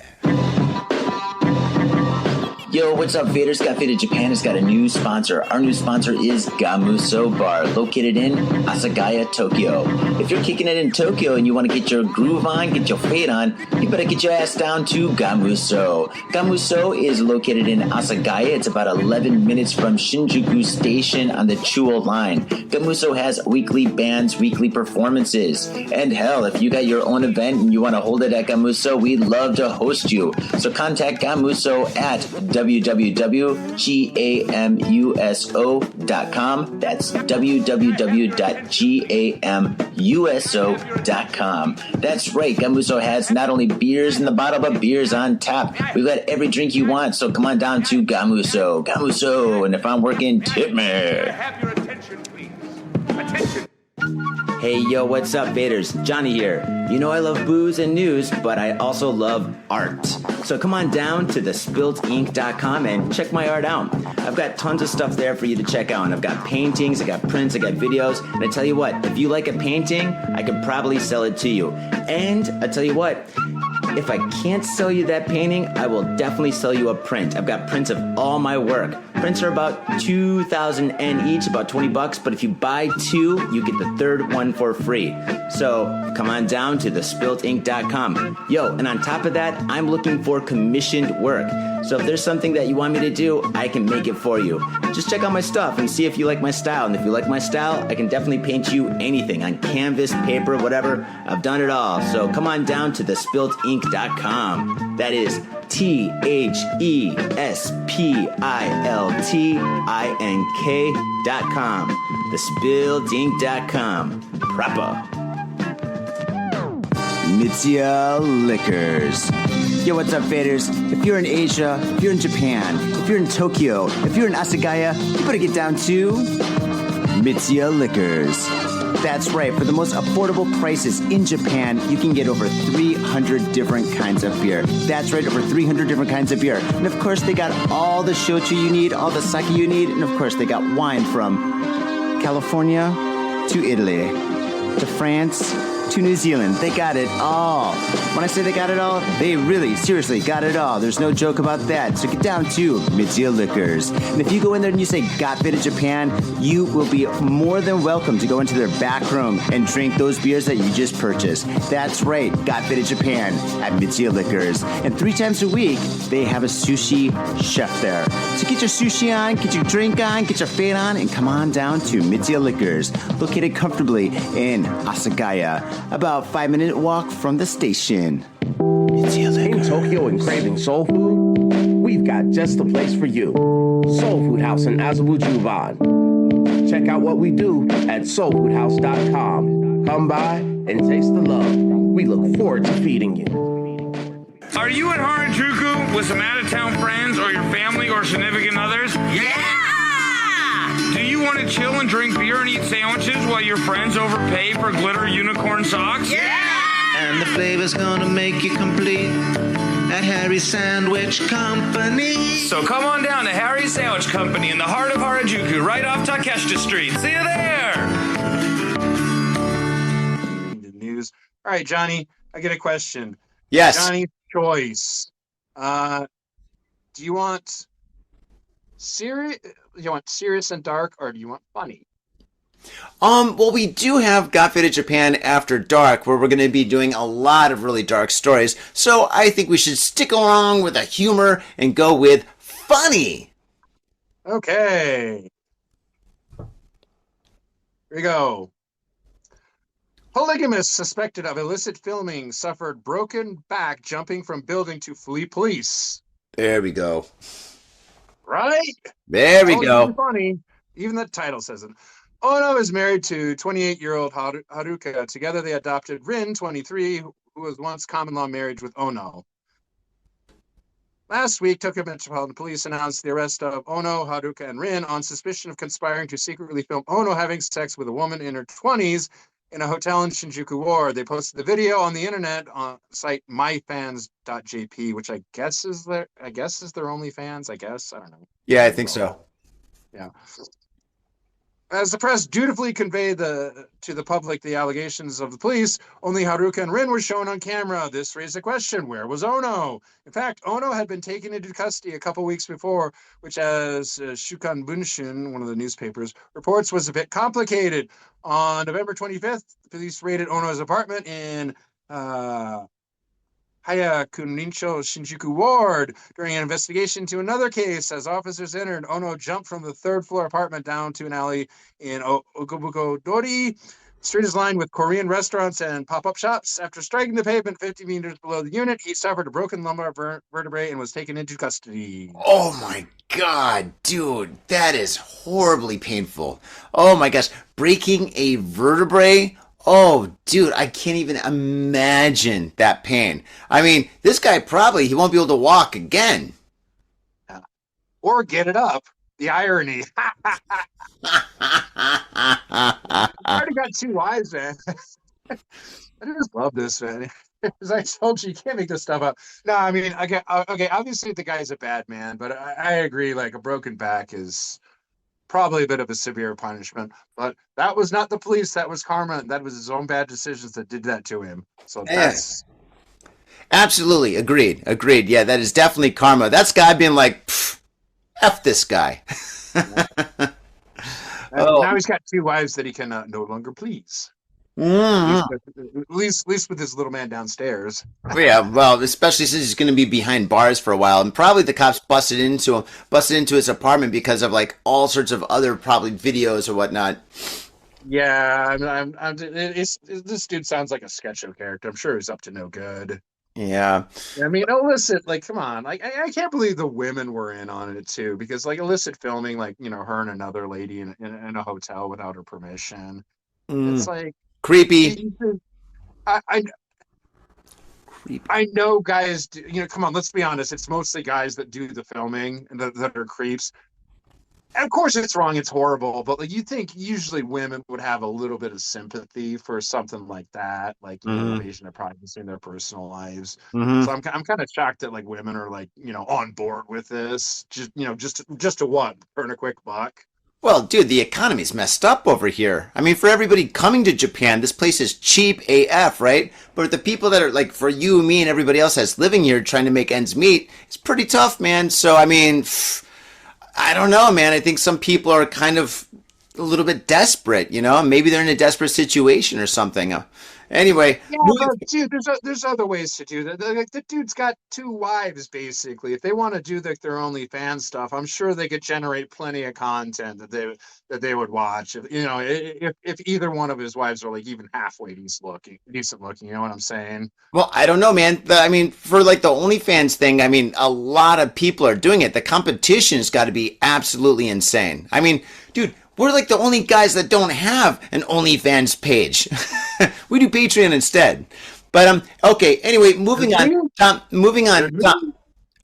Yo, what's up, Faders? Got Faded Japan has got a new sponsor. Our new sponsor is Gamuso Bar, located in Asagaya, Tokyo. If you're kicking it in Tokyo and you want to get your groove on, get your fade on, you better get your ass down to Gamuso. Gamuso is located in Asagaya. It's about 11 minutes from Shinjuku Station on the Chuo line. Gamuso has weekly bands, weekly performances. And hell, if you got your own event and you want to hold it at Gamuso, we'd love to host you. So contact Gamuso at www.gamuso.com. That's www.gamuso.com. That's right, Gamuso has not only beers in the bottle, but beers on tap. We've got every drink you want, so come on down to Gamuso. Gamuso, and if I'm working, tip me. Have your attention, please. Attention. Hey, yo, what's up, Vaders? Johnny here. You know I love booze and news, but I also love art. So come on down to thespiltink.com and check my art out. I've got tons of stuff there for you to check out. I've got paintings, I got prints, I got videos. And I tell you what, if you like a painting, I could probably sell it to you. And I tell you what, if I can't sell you that painting, I will definitely sell you a print. I've got prints of all my work. Prints are about 2,000 yen each, about $20, but if you buy two, you get the third one for free. So come on down to thespiltink.com. Yo, and on top of that, I'm looking for commissioned work. So if there's something that you want me to do, I can make it for you. Just check out my stuff and see if you like my style. And if you like my style, I can definitely paint you anything on canvas, paper, whatever. I've done it all. So come on down to thespiltink.com. That is THESPILTINK.com. Thespiltink.com. Proper. Mitsuya Liquors. Yo, what's up, faders? If you're in Asia, if you're in Japan, if you're in Tokyo, if you're in Asagaya, you better get down to Mitsuya Liquors. That's right, for the most affordable prices in Japan, you can get over 300 different kinds of beer. That's right, over 300 different kinds of beer. And of course, they got all the shochu you need, all the sake you need, and of course, they got wine from California to Italy to France to New Zealand. They got it all. When I say they got it all, they really, seriously got it all. There's no joke about that. So get down to MITSUYA Liquors. And if you go in there and you say, got fit in Japan, you will be more than welcome to go into their back room and drink those beers that you just purchased. That's right, got fit in Japan at MITSUYA Liquors. And 3 times a week, they have a sushi chef there. So get your sushi on, get your drink on, get your fade on, and come on down to MITSUYA Liquors, located comfortably in Asagaya, about 5-minute walk from the station. In Tokyo and craving soul food? We've got just the place for you. Soul Food House in Azabu Juban. Check out what we do at soulfoodhouse.com. Come by and taste the love. We look forward to feeding you. Are you in Harajuku with some out-of-town friends or your family or significant others? Yeah! Do you want to chill and drink beer and eat sandwiches while your friends overpay for glitter unicorn socks? Yeah! And the flavor's gonna make you complete at Harry's Sandwich Company. So come on down to Harry's Sandwich Company in the heart of Harajuku, right off Takeshita Street. See you there! The news. All right, Johnny, I get a question. Yes. Johnny's choice. Do you want serious? You want serious and dark, or do you want funny? Well, we do have Got Fit in Japan After Dark, where we're going to be doing a lot of really dark stories. So I think we should stick along with the humor and go with funny. Okay. Here we go. Polygamist suspected of illicit filming suffered broken back jumping from building to flee police. There we go. Right? There we go. Funny. Even the title says it. Ono is married to 28-year-old Haruka. Together they adopted Rin, 23, who was once common law marriage with Ono. Last week, Tokyo Metropolitan Police announced the arrest of Ono, Haruka, and Rin on suspicion of conspiring to secretly film Ono having sex with a woman in her 20s in a hotel in Shinjuku Ward. They posted the video on the internet on site myfans.jp, which I guess is their OnlyFans. I don't know. Yeah, I think so. Yeah. As the press dutifully conveyed to the public the allegations of the police, only Haruka and Rin were shown on camera. This raised the question, where was Ono? In fact, Ono had been taken into custody a couple weeks before, which, as Shukan Bunshin, one of the newspapers, reports was a bit complicated. On November 25th, the police raided Ono's apartment in Hayakunincho Shinjuku Ward during an investigation to another case. As officers entered, Ono jumped from the 3rd floor apartment down to an alley in Ogobuko Dori. The street is lined with Korean restaurants and pop-up shops. After striking the pavement 50 meters below the unit, he suffered a broken lumbar vertebrae and was taken into custody. Oh my God, dude, that is horribly painful. Oh my gosh, breaking a vertebrae? Oh, dude, I can't even imagine that pain. I mean, this guy he won't be able to walk again. Or get it up. The irony. I already got 2 wives, man. I just love this, man. As I told you can't make this stuff up. No, I mean, okay, obviously the guy's a bad man, but I agree, like, a broken back is probably a bit of a severe punishment, but that was not the police. That was karma. That was his own bad decisions that did that to him. So that's absolutely agreed. Yeah, that is definitely karma. That's guy being like, F this guy. Now he's got 2 wives that he can no longer please. At least with his little man downstairs. Yeah, well, especially since he's going to be behind bars for a while, and probably the cops busted into his apartment because of like all sorts of other probably videos or whatnot. Yeah, this dude sounds like a sketch show character. I'm sure he's up to no good. Yeah. I mean, illicit, like, come on. Like, I can't believe the women were in on it, too, because, like, illicit filming, like, her and another lady in a hotel without her permission. It's like... Creepy. I know guys, come on, let's be honest. It's mostly guys that do the filming and that are creeps. And of course, it's wrong. It's horrible. But like, you think usually women would have a little bit of sympathy for something like that, like invasion of privacy in their personal lives. So I'm kind of shocked that like women are like on board with this. Just to what? Earn a quick buck. Well, dude, the economy's messed up over here. I mean, for everybody coming to Japan, this place is cheap AF, right? But the people that are like, for you, me, and everybody else that's living here trying to make ends meet, it's pretty tough, man. So, I mean, I don't know, man. I think some people are kind of a little bit desperate, you know? Maybe they're in a desperate situation or something. Anyway, Yeah, but dude, there's other ways to do that. Like the dude's got 2 wives, basically. If they want to do like their OnlyFans stuff, I'm sure they could generate plenty of content that they would watch. If you know, if either one of his wives are like even halfway decent looking, you know what I'm saying? well, I don't know, man. I mean, for like the OnlyFans thing, I mean, a lot of people are doing it. The competition's got to be absolutely insane. I mean, dude, we're like the only guys that don't have an OnlyFans page. We do Patreon instead. But okay. Anyway, moving on. Tom, moving on. Tom.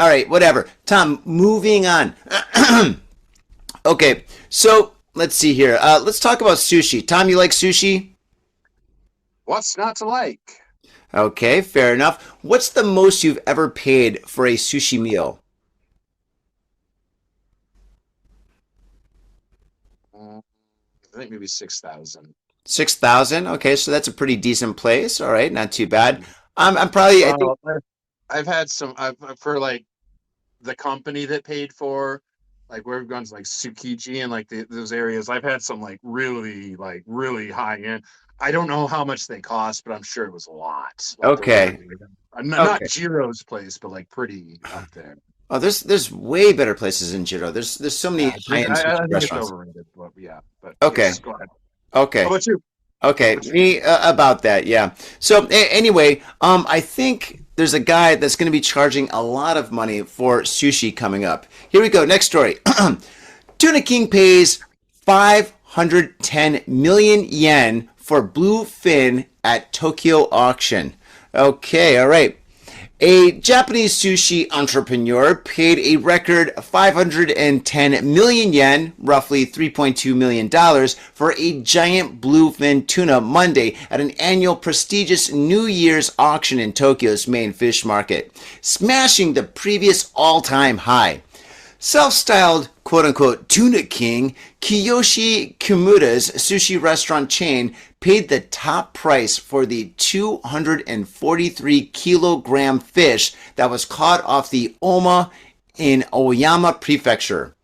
All right, whatever. Tom, moving on. Okay, so let's see here. Let's talk about sushi. Tom, you like sushi? What's not to like? Okay, fair enough. What's the most you've ever paid for a sushi meal? I think maybe 6,000. 6,000. Okay, so that's a pretty decent place. All right, not too bad. I'm probably. I think, I've had some for like the company that paid for like where we've gone to like Tsukiji and like those areas. I've had some like really high end. I don't know how much they cost, but I'm sure it was a lot. Like, okay. Not Jiro's place, but like pretty up there. Oh, there's way better places in Jiro. There's so many high-end I sushi think restaurants. it's overrated, but yeah. But Okay. yes, go ahead. Okay. How about you? Okay, me about that, yeah. So anyway, I think there's a guy that's going to be charging a lot of money for sushi coming up. Here we go. Next story. Tuna King pays 510 million yen for bluefin at Tokyo auction. Okay, all right. A Japanese sushi entrepreneur paid a record 510 million yen, roughly $3.2 million, for a giant bluefin tuna Monday at an annual prestigious New Year's auction in Tokyo's main fish market, smashing the previous all-time high. Self-styled, quote-unquote, Tuna King, Kiyoshi Kimura's sushi restaurant chain paid the top price for the 243-kilogram fish that was caught off the Oma in Oyama Prefecture.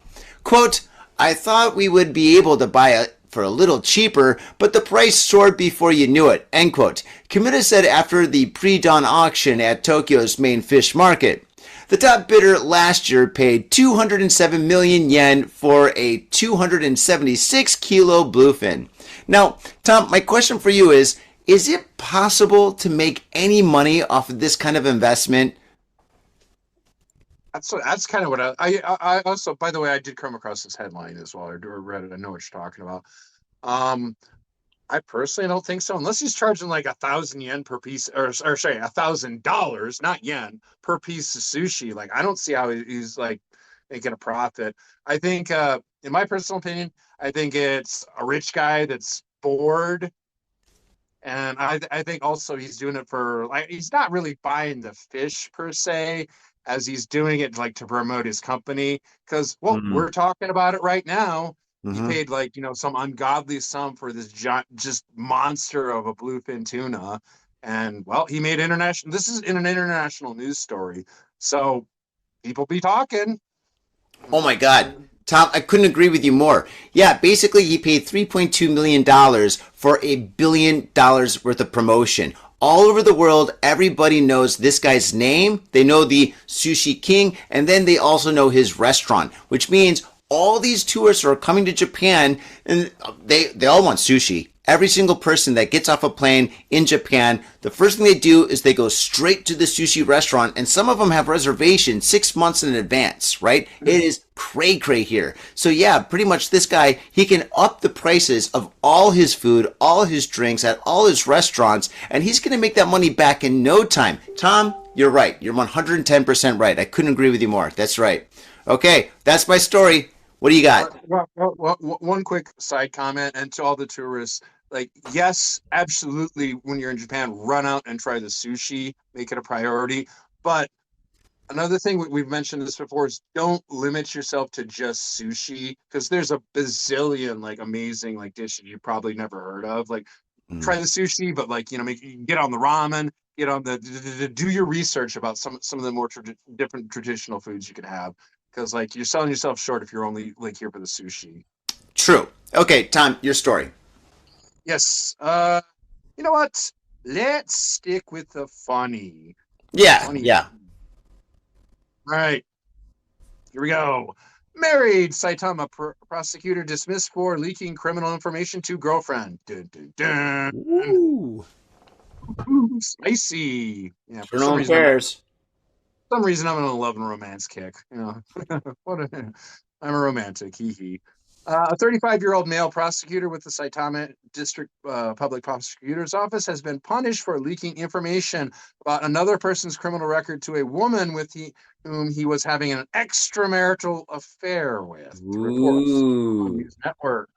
Quote, I thought we would be able to buy it for a little cheaper, but the price soared before you knew it, end quote. Kimura said after the pre-dawn auction at Tokyo's main fish market. The top bidder last year paid 207 million yen for a 276 kilo bluefin. Now, Tom, my question for you is it possible to make any money off of this kind of investment? That's kind of what I also, by the way, I did come across this headline as well. I read it. I know what you're talking about. I personally don't think so, unless he's charging like 1,000 yen per piece, or sorry, $1,000, not yen, per piece of sushi. Like, I don't see how he's like making a profit. I think, in my personal opinion, I think it's a rich guy that's bored, and I think also he's doing it for like he's not really buying the fish per se, as he's doing it like to promote his company. Because we're talking about it right now. He paid like, some ungodly sum for this just monster of a bluefin tuna. And well, he made this is in an international news story. So people be talking. Oh my God. Tom, I couldn't agree with you more. Yeah, basically he paid $3.2 million for $1 billion worth of promotion. All over the world, everybody knows this guy's name. They know the Sushi King, and then they also know his restaurant, which means all these tourists are coming to Japan and they all want sushi. Every single person that gets off a plane in Japan, the first thing they do is they go straight to the sushi restaurant, and some of them have reservations 6 months in advance, right? It is cray here. So yeah, pretty much this guy, he can up the prices of all his food, all his drinks at all his restaurants, and he's going to make that money back in no time. Tom, you're right. You're 110% right. I couldn't agree with you more. That's right. Okay, that's my story. What do you got? Well, one quick side comment, and to all the tourists, like, yes, absolutely, when you're in Japan, run out and try the sushi, make it a priority. But Another thing we've mentioned this before is don't limit yourself to just sushi because there's a bazillion like amazing like dishes you probably never heard of. Like try Mm. the sushi, but like get on the ramen, get on do your research about some of the more different traditional foods you could have because like you're selling yourself short if you're only like here for the sushi. True. Okay, Tom, your story. Yes. You know what? Let's stick with the funny. Yeah, Funny. yeah. All right. Here we go. Married Saitama prosecutor dismissed for leaking criminal information to girlfriend. Dun, dun, dun. Ooh. Ooh, spicy. Yeah, for No one cares. some reason I'm in a love and romance kick. I'm a romantic. Hee hee. A 35-year-old male prosecutor with the Saitama District Public Prosecutor's Office has been punished for leaking information about another person's criminal record to a woman whom he was having an extramarital affair with, reports on News Network.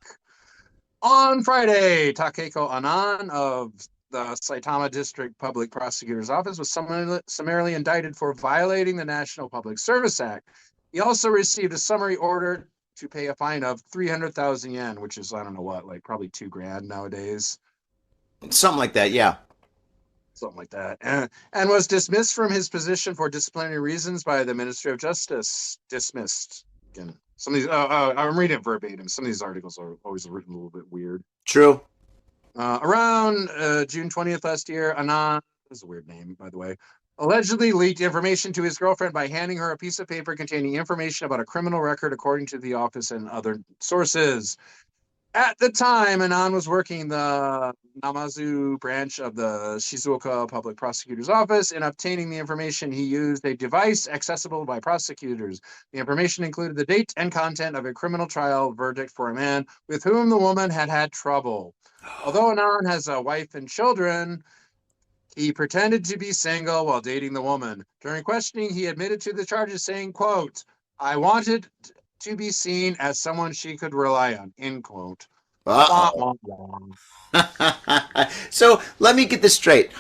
On Friday, Takeko Anan of the Saitama District Public Prosecutor's Office was summarily indicted for violating the National Public Service Act. He also received a summary order to pay a fine of 300,000 yen, which is, I don't know what, like probably $2,000 nowadays. Something like that, yeah. Something like that. And was dismissed from his position for disciplinary reasons by the Ministry of Justice. Dismissed. Again, some of these, I'm reading it verbatim. Some of these articles are always written a little bit weird. True. Around June 20th last year, Anand, this is a weird name, by the way, allegedly leaked information to his girlfriend by handing her a piece of paper containing information about a criminal record, according to the office and other sources. At the time, Anand was working the Namazu branch of the Shizuoka Public Prosecutor's Office. In obtaining the information, he used a device accessible by prosecutors. The information included the date and content of a criminal trial verdict for a man with whom the woman had had trouble. Although Anand has a wife and children, he pretended to be single while dating the woman. During questioning, he admitted to the charges, saying, quote, "I wanted to be seen as someone she could rely on," end quote. So let me get this straight.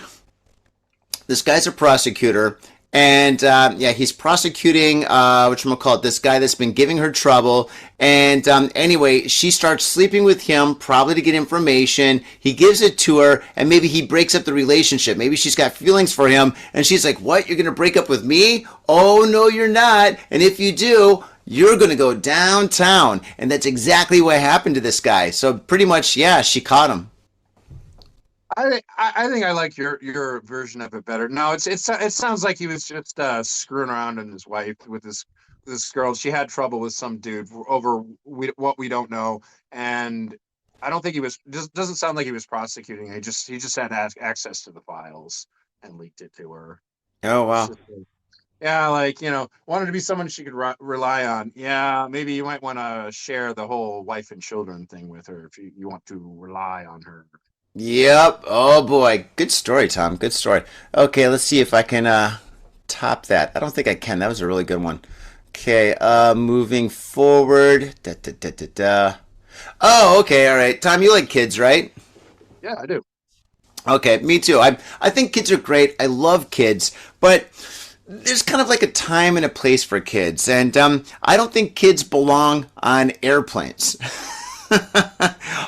This guy's a prosecutor, and he's prosecuting this guy that's been giving her trouble. And anyway, she starts sleeping with him, probably to get information. He gives it to her, and maybe he breaks up the relationship. Maybe she's got feelings for him, and she's like, "What? You're gonna break up with me? Oh no, you're not. And if you do, you're going to go downtown." And that's exactly what happened to this guy. So pretty much, yeah, she caught him. I think I like your version of it better. No, it sounds like he was just screwing around on his wife with this girl. She had trouble with some dude over what we don't know, and I don't think he was. Doesn't sound like he was prosecuting. He just had access to the files and leaked it to her. Oh wow. Yeah, like, wanted to be someone she could rely on. Yeah, maybe you might want to share the whole wife and children thing with her if you want to rely on her. Yep. Oh boy. Good story, Tom. Good story. Okay, let's see if I can top that. I don't think I can. That was a really good one. Okay, moving forward. Da, da, da, da, da. Oh, okay, all right. Tom, you like kids, right? Yeah, I do. Okay, me too. I think kids are great. I love kids, but there's kind of like a time and a place for kids, and I don't think kids belong on airplanes.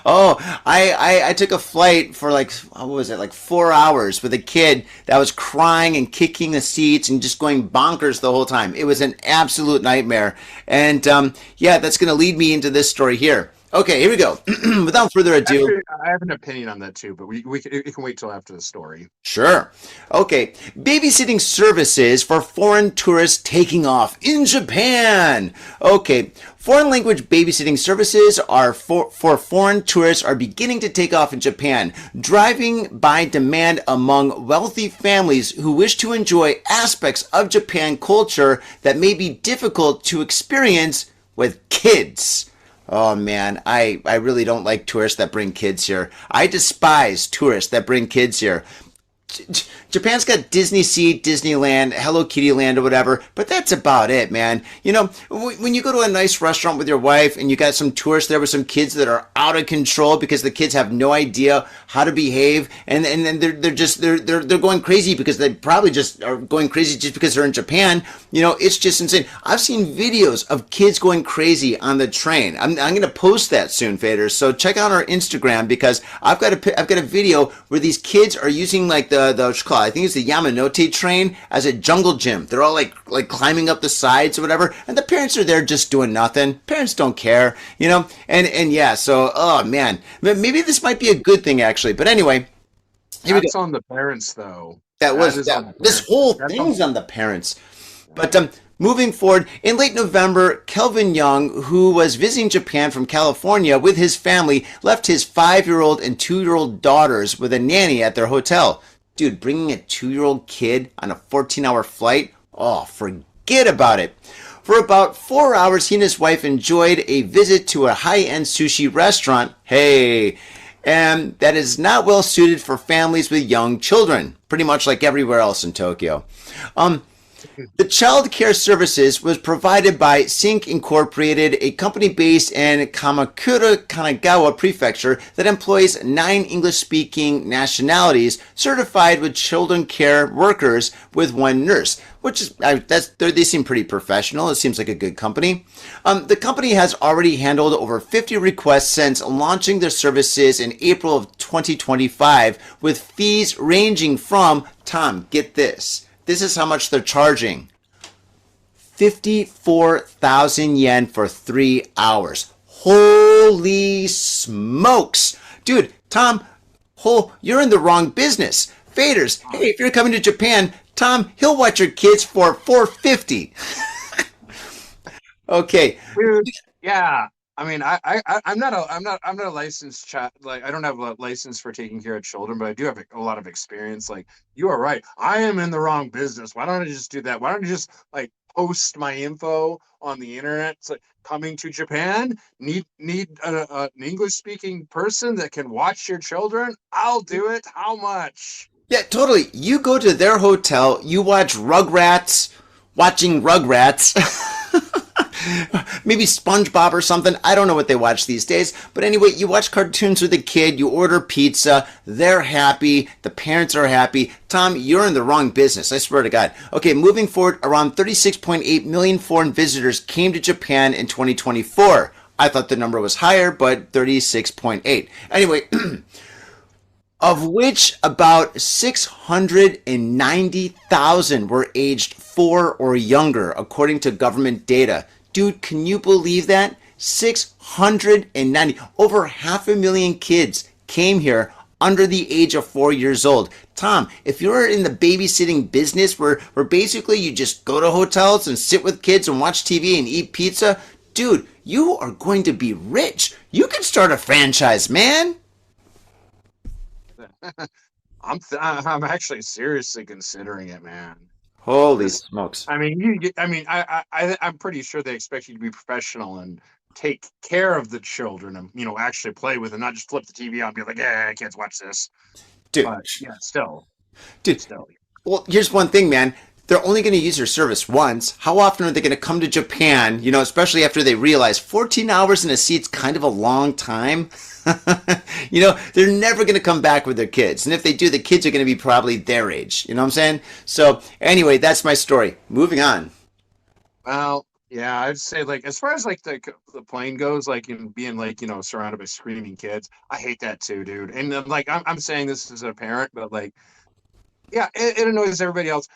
Oh, I took a flight for like 4 hours with a kid that was crying and kicking the seats and just going bonkers the whole time. It was an absolute nightmare, and that's going to lead me into this story here. Okay, here we go. Without further ado. Actually, I have an opinion on that too, but we can wait till after the story. Sure. Okay. Babysitting services for foreign tourists taking off in Japan. Okay. Foreign language babysitting services are for foreign tourists are beginning to take off in Japan, driving by demand among wealthy families who wish to enjoy aspects of Japan culture that may be difficult to experience with kids. Oh man, I really don't like tourists that bring kids here. I despise tourists that bring kids here. Japan's got Disney Sea, Disneyland, Hello Kitty Land, or whatever, but that's about it, man. You know, when you go to a nice restaurant with your wife and you got some tourists there with some kids that are out of control because the kids have no idea how to behave, and then they're going crazy because they probably just are going crazy just because they're in Japan. You know, it's just insane. I've seen videos of kids going crazy on the train. I'm going to post that soon, faders. So check out our Instagram because I've got a video where these kids are using like the I think it's the Yamanote train as a jungle gym. They're all like climbing up the sides or whatever, and the parents are there just doing nothing. Parents don't care, you know. And yeah, so oh man, maybe this might be a good thing actually. But anyway, that's on the parents though. This whole thing's on the parents. But moving forward, in late November, Kelvin Young, who was visiting Japan from California with his family, left his 5-year-old and 2-year-old daughters with a nanny at their hotel. Dude, bringing a 2-year-old kid on a 14-hour flight? Oh, forget about it. For about 4 hours, he and his wife enjoyed a visit to a high-end sushi restaurant. Hey, and that is not well suited for families with young children, pretty much like everywhere else in Tokyo. The child care services was provided by Sync Incorporated, a company based in Kamakura, Kanagawa Prefecture that employs 9 English-speaking nationalities certified with children care workers with 1 nurse, which is they seem pretty professional. It seems like a good company. The company has already handled over 50 requests since launching their services in April of 2025, with fees ranging from, Tom, get this. This is how much they're charging. 54,000 yen for 3 hours. Holy smokes. Dude, Tom, you're in the wrong business. Faders, hey, if you're coming to Japan, Tom, he'll watch your kids for $450. Okay. Dude, yeah. I mean, I'm not a licensed child. Like, I don't have a license for taking care of children, but I do have a lot of experience. Like, you are right. I am in the wrong business. Why don't I just do that? Why don't I just like post my info on the internet? It's like, coming to Japan, need an English speaking person that can watch your children. I'll do it. How much? Yeah, totally. You go to their hotel. You watch Rugrats, watching Rugrats. Maybe SpongeBob or something. I don't know what they watch these days. But anyway, you watch cartoons with the kid, you order pizza, they're happy, the parents are happy. Tom, you're in the wrong business, I swear to God. Okay, moving forward, around 36.8 million foreign visitors came to Japan in 2024. I thought the number was higher, but 36.8. Anyway, of which about 690,000 were aged 4 or younger, according to government data. Dude, can you believe that? 690, over 500,000 kids came here under the age of 4 years old. Tom, if you're in the babysitting business where basically you just go to hotels and sit with kids and watch TV and eat pizza, dude, you are going to be rich. You can start a franchise, man. I'm actually seriously considering it, man. Holy smokes! I mean, I'm pretty sure they expect you to be professional and take care of the children, and actually play with it, not just flip the TV on and be like, "Yeah, kids, watch this." Dude, but, yeah, still. Well, here's one thing, man. They're only going to use your service once. How often are they going to come to Japan? Especially after they realize 14 hours in a seat's kind of a long time. They're never going to come back with their kids. And if they do, the kids are going to be probably their age. You know what I'm saying? So anyway, that's my story. Moving on. Well, yeah, I'd say like as far as like the plane goes, like in being like, surrounded by screaming kids, I hate that too, dude. And like I'm saying this as a parent, but like, yeah, it annoys everybody else.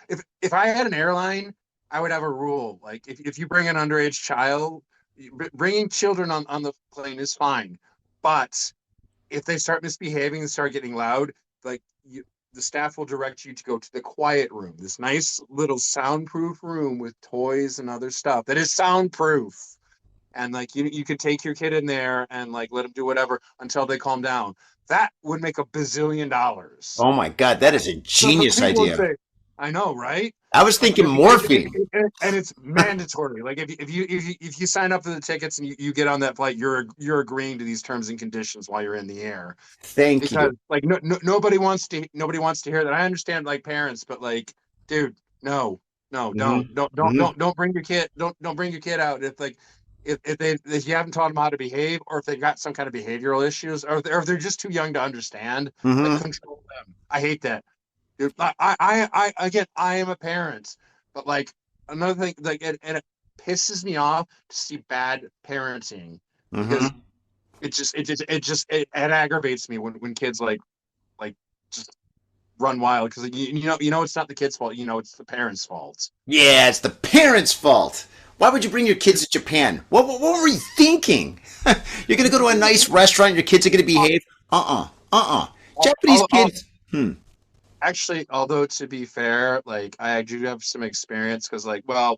If I had an airline, I would have a rule. Like if you bring an underage child, bringing children on the plane is fine. But if they start misbehaving and start getting loud, like the staff will direct you to go to the quiet room, this nice little soundproof room with toys and other stuff that is soundproof. And like you could take your kid in there and like let them do whatever until they calm down. That would make $1 bazillion. Oh my God, that is a genius idea. I know, right? I was thinking morphine. And it's mandatory. Like if you sign up for the tickets and you get on that flight, you're agreeing to these terms and conditions while you're in the air. Thank Because you. like nobody wants to hear that. I understand like parents, but like, dude, no, don't bring your kid. Don't bring your kid out if like if you haven't taught them how to behave, or if they've got some kind of behavioral issues, or if they're just too young to understand. Like, Mm-hmm. control them. I hate that. Dude, I again, I am a parent, but like another thing, like, and it pisses me off to see bad parenting, because Mm-hmm. it aggravates me when kids like just run wild, because you know it's not the kid's fault, it's the parents' fault. Yeah, it's the parents' fault. Why would you bring your kids to Japan? What were you thinking? You're gonna go to a nice restaurant. Your kids are gonna behave. Japanese I'll, kids. Actually, although to be fair, like I do have some experience, because like, well,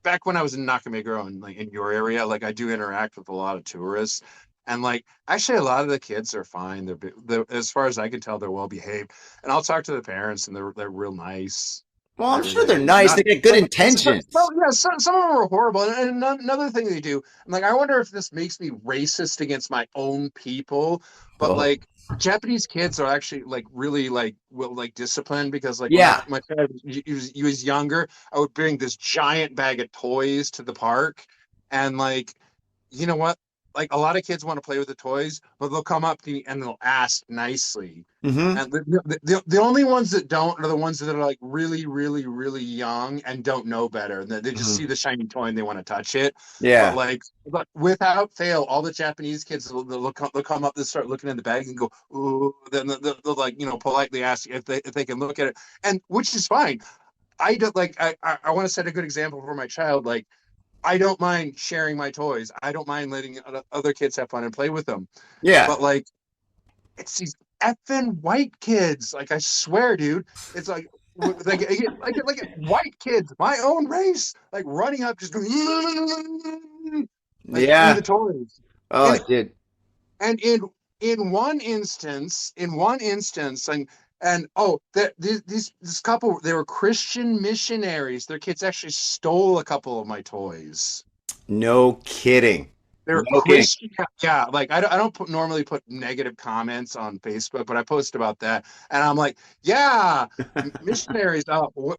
back when I was in Nakameguro and like in your area, like I do interact with a lot of tourists, and like actually a lot of the kids are fine. They're as far as I can tell, they're well behaved, and I'll talk to the parents, and they're real nice. Well, And I'm sure they're everything. nice. Not They got good intentions. yeah, some of them are horrible. And another thing they do, I'm like, I wonder if this makes me racist against my own people, but Oh. like Japanese kids are actually like really like disciplined, because like when Yeah. my child he was younger, I would bring this giant bag of toys to the park, and like, you know what? Like a lot of kids want to play with the toys, but they'll come up to me and they'll ask nicely. Mm-hmm. And the only ones that don't are the ones that are like really, really, really young and don't know better. And they just see the shiny toy and they want to touch it. But Yeah. like, but without fail, all the Japanese kids they'll come up and start looking in the bag and go, ooh. Then they'll like, politely ask if they can look at it, and which is fine. I don't like. I want to set a good example for my child. Like, I don't mind sharing my toys. I don't mind letting other kids have fun and play with them. Yeah. But like, it's these effing white kids. Like, I swear, dude, it's like white kids, my own race, like running up, just going, like in Yeah. the toys. Oh, And it did. and in one instance, and oh, this couple, they were Christian missionaries. Their kids actually stole a couple of my toys. No kidding. They're No kidding. Christian, yeah. Like I don't normally put negative comments on Facebook, but I post about that, and I'm like, yeah, missionaries.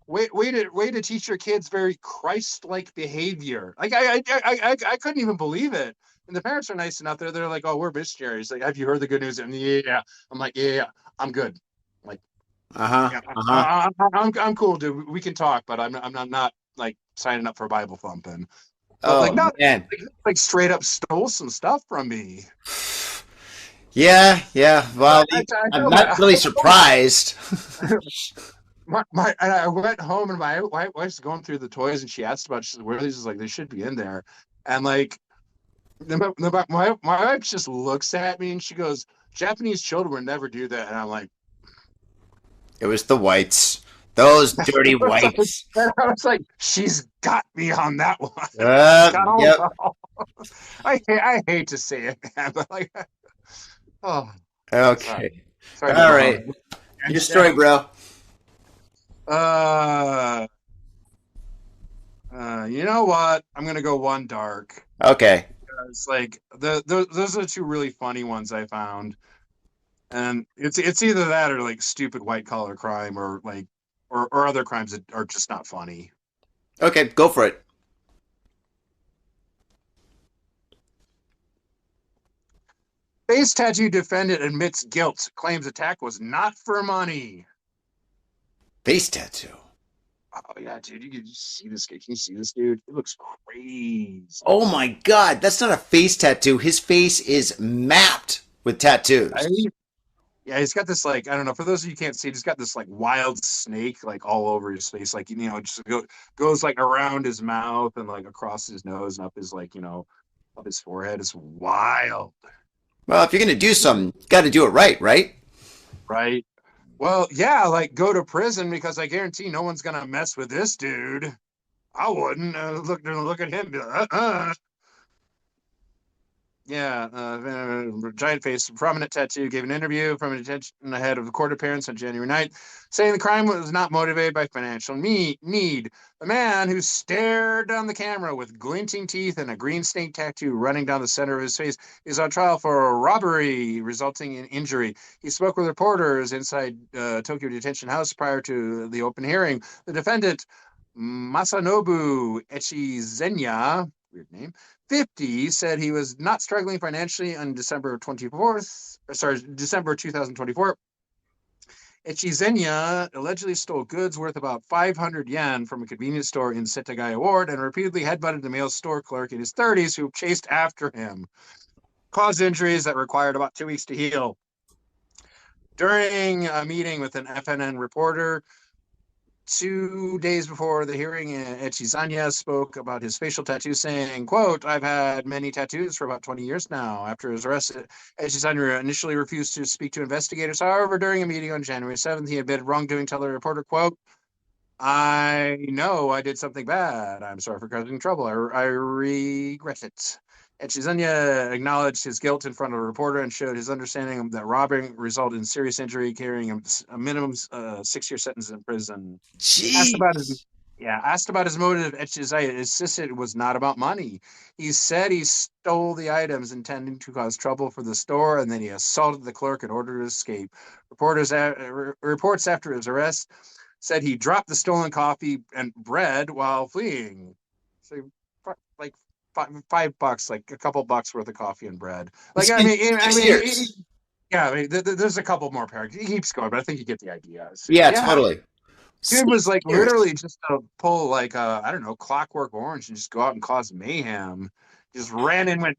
Way to teach your kids very Christ-like behavior. Like I couldn't even believe it. And the parents are nice enough. They're like, oh, we're missionaries. Like, have you heard the good news? And yeah, I'm like, yeah, I'm good. Like, Uh-huh. yeah, Uh-huh. I'm cool, dude. We can talk, but I'm not like signing up for Bible thumping. But like, Oh not man. like straight up stole some stuff from me. Yeah, yeah. Well, I I'm know not really surprised. and I went home, and my wife's going through the toys, and she asked about, she said, where are these? Is like, they should be in there. And like, my wife just looks at me and she goes, Japanese children would never do that. And I'm like, It was the whites. Those dirty whites. I was like, she's got me on that one. Yep. I hate to say it, man, but like, oh, Okay. sorry. All right. Your story, bro. You know what? I'm gonna go one dark. Okay. It's like those are the two really funny ones I found, and it's either that or like stupid white collar crime, or like or other crimes that are just not funny. Okay, go for it. Face tattoo defendant admits guilt, claims attack was not for money. Face tattoo. Oh yeah, dude, you can see this. Can you see this, dude? It looks crazy. Oh my God, that's not a face tattoo. His face is mapped with tattoos. Yeah, he's got this, like, I don't know. For those of you who can't see, he's got this like wild snake like all over his face, like, just goes like around his mouth and like across his nose and up his up his forehead. It's wild, Well, if you're gonna do something, you got to do it right, right? right? Well, yeah, like go to prison, because I guarantee no one's gonna mess with this dude. I wouldn't look at him. And be like, Giant face, prominent tattoo, gave an interview from an attention ahead of the court appearance on January 9th, saying the crime was not motivated by financial need. The man who stared down the camera with glinting teeth and a green snake tattoo running down the center of his face is on trial for a robbery resulting in injury. He spoke with reporters inside Tokyo Detention House prior to the open hearing. The defendant, Masanobu Echizenya, weird name, 50, said he was not struggling financially on December 2024. Echizenya allegedly stole goods worth about 500 yen from a convenience store in Setagaya Ward and repeatedly headbutted the male store clerk in his 30s who chased after him, caused injuries that required about 2 weeks to heal. During a meeting with an FNN reporter, 2 days before the hearing, Echizanya spoke about his facial tattoo, saying, quote, "I've had many tattoos for about 20 years now." After his arrest, Echizanya initially refused to speak to investigators. However, during a meeting on January 7th, he admitted wrongdoing, telling the reporter, quote, "I know I did something bad. I'm sorry for causing trouble. I regret it." Echizanya acknowledged his guilt in front of a reporter and showed his understanding that robbing resulted in serious injury, carrying a minimum 6-year sentence in prison. Asked about his motive, Echizanya insisted it was not about money. He said he stole the items intending to cause trouble for the store, and then he assaulted the clerk in order to escape. Reports after his arrest said he dropped the stolen coffee and bread while fleeing. So, like, $5, like a couple bucks worth of coffee and bread. Like, there's a couple more paragraphs. He keeps going, but I think you get the idea. So, Totally. Dude was like literally just to pull like I don't know, Clockwork Orange and just go out and cause mayhem. Just ran in, went,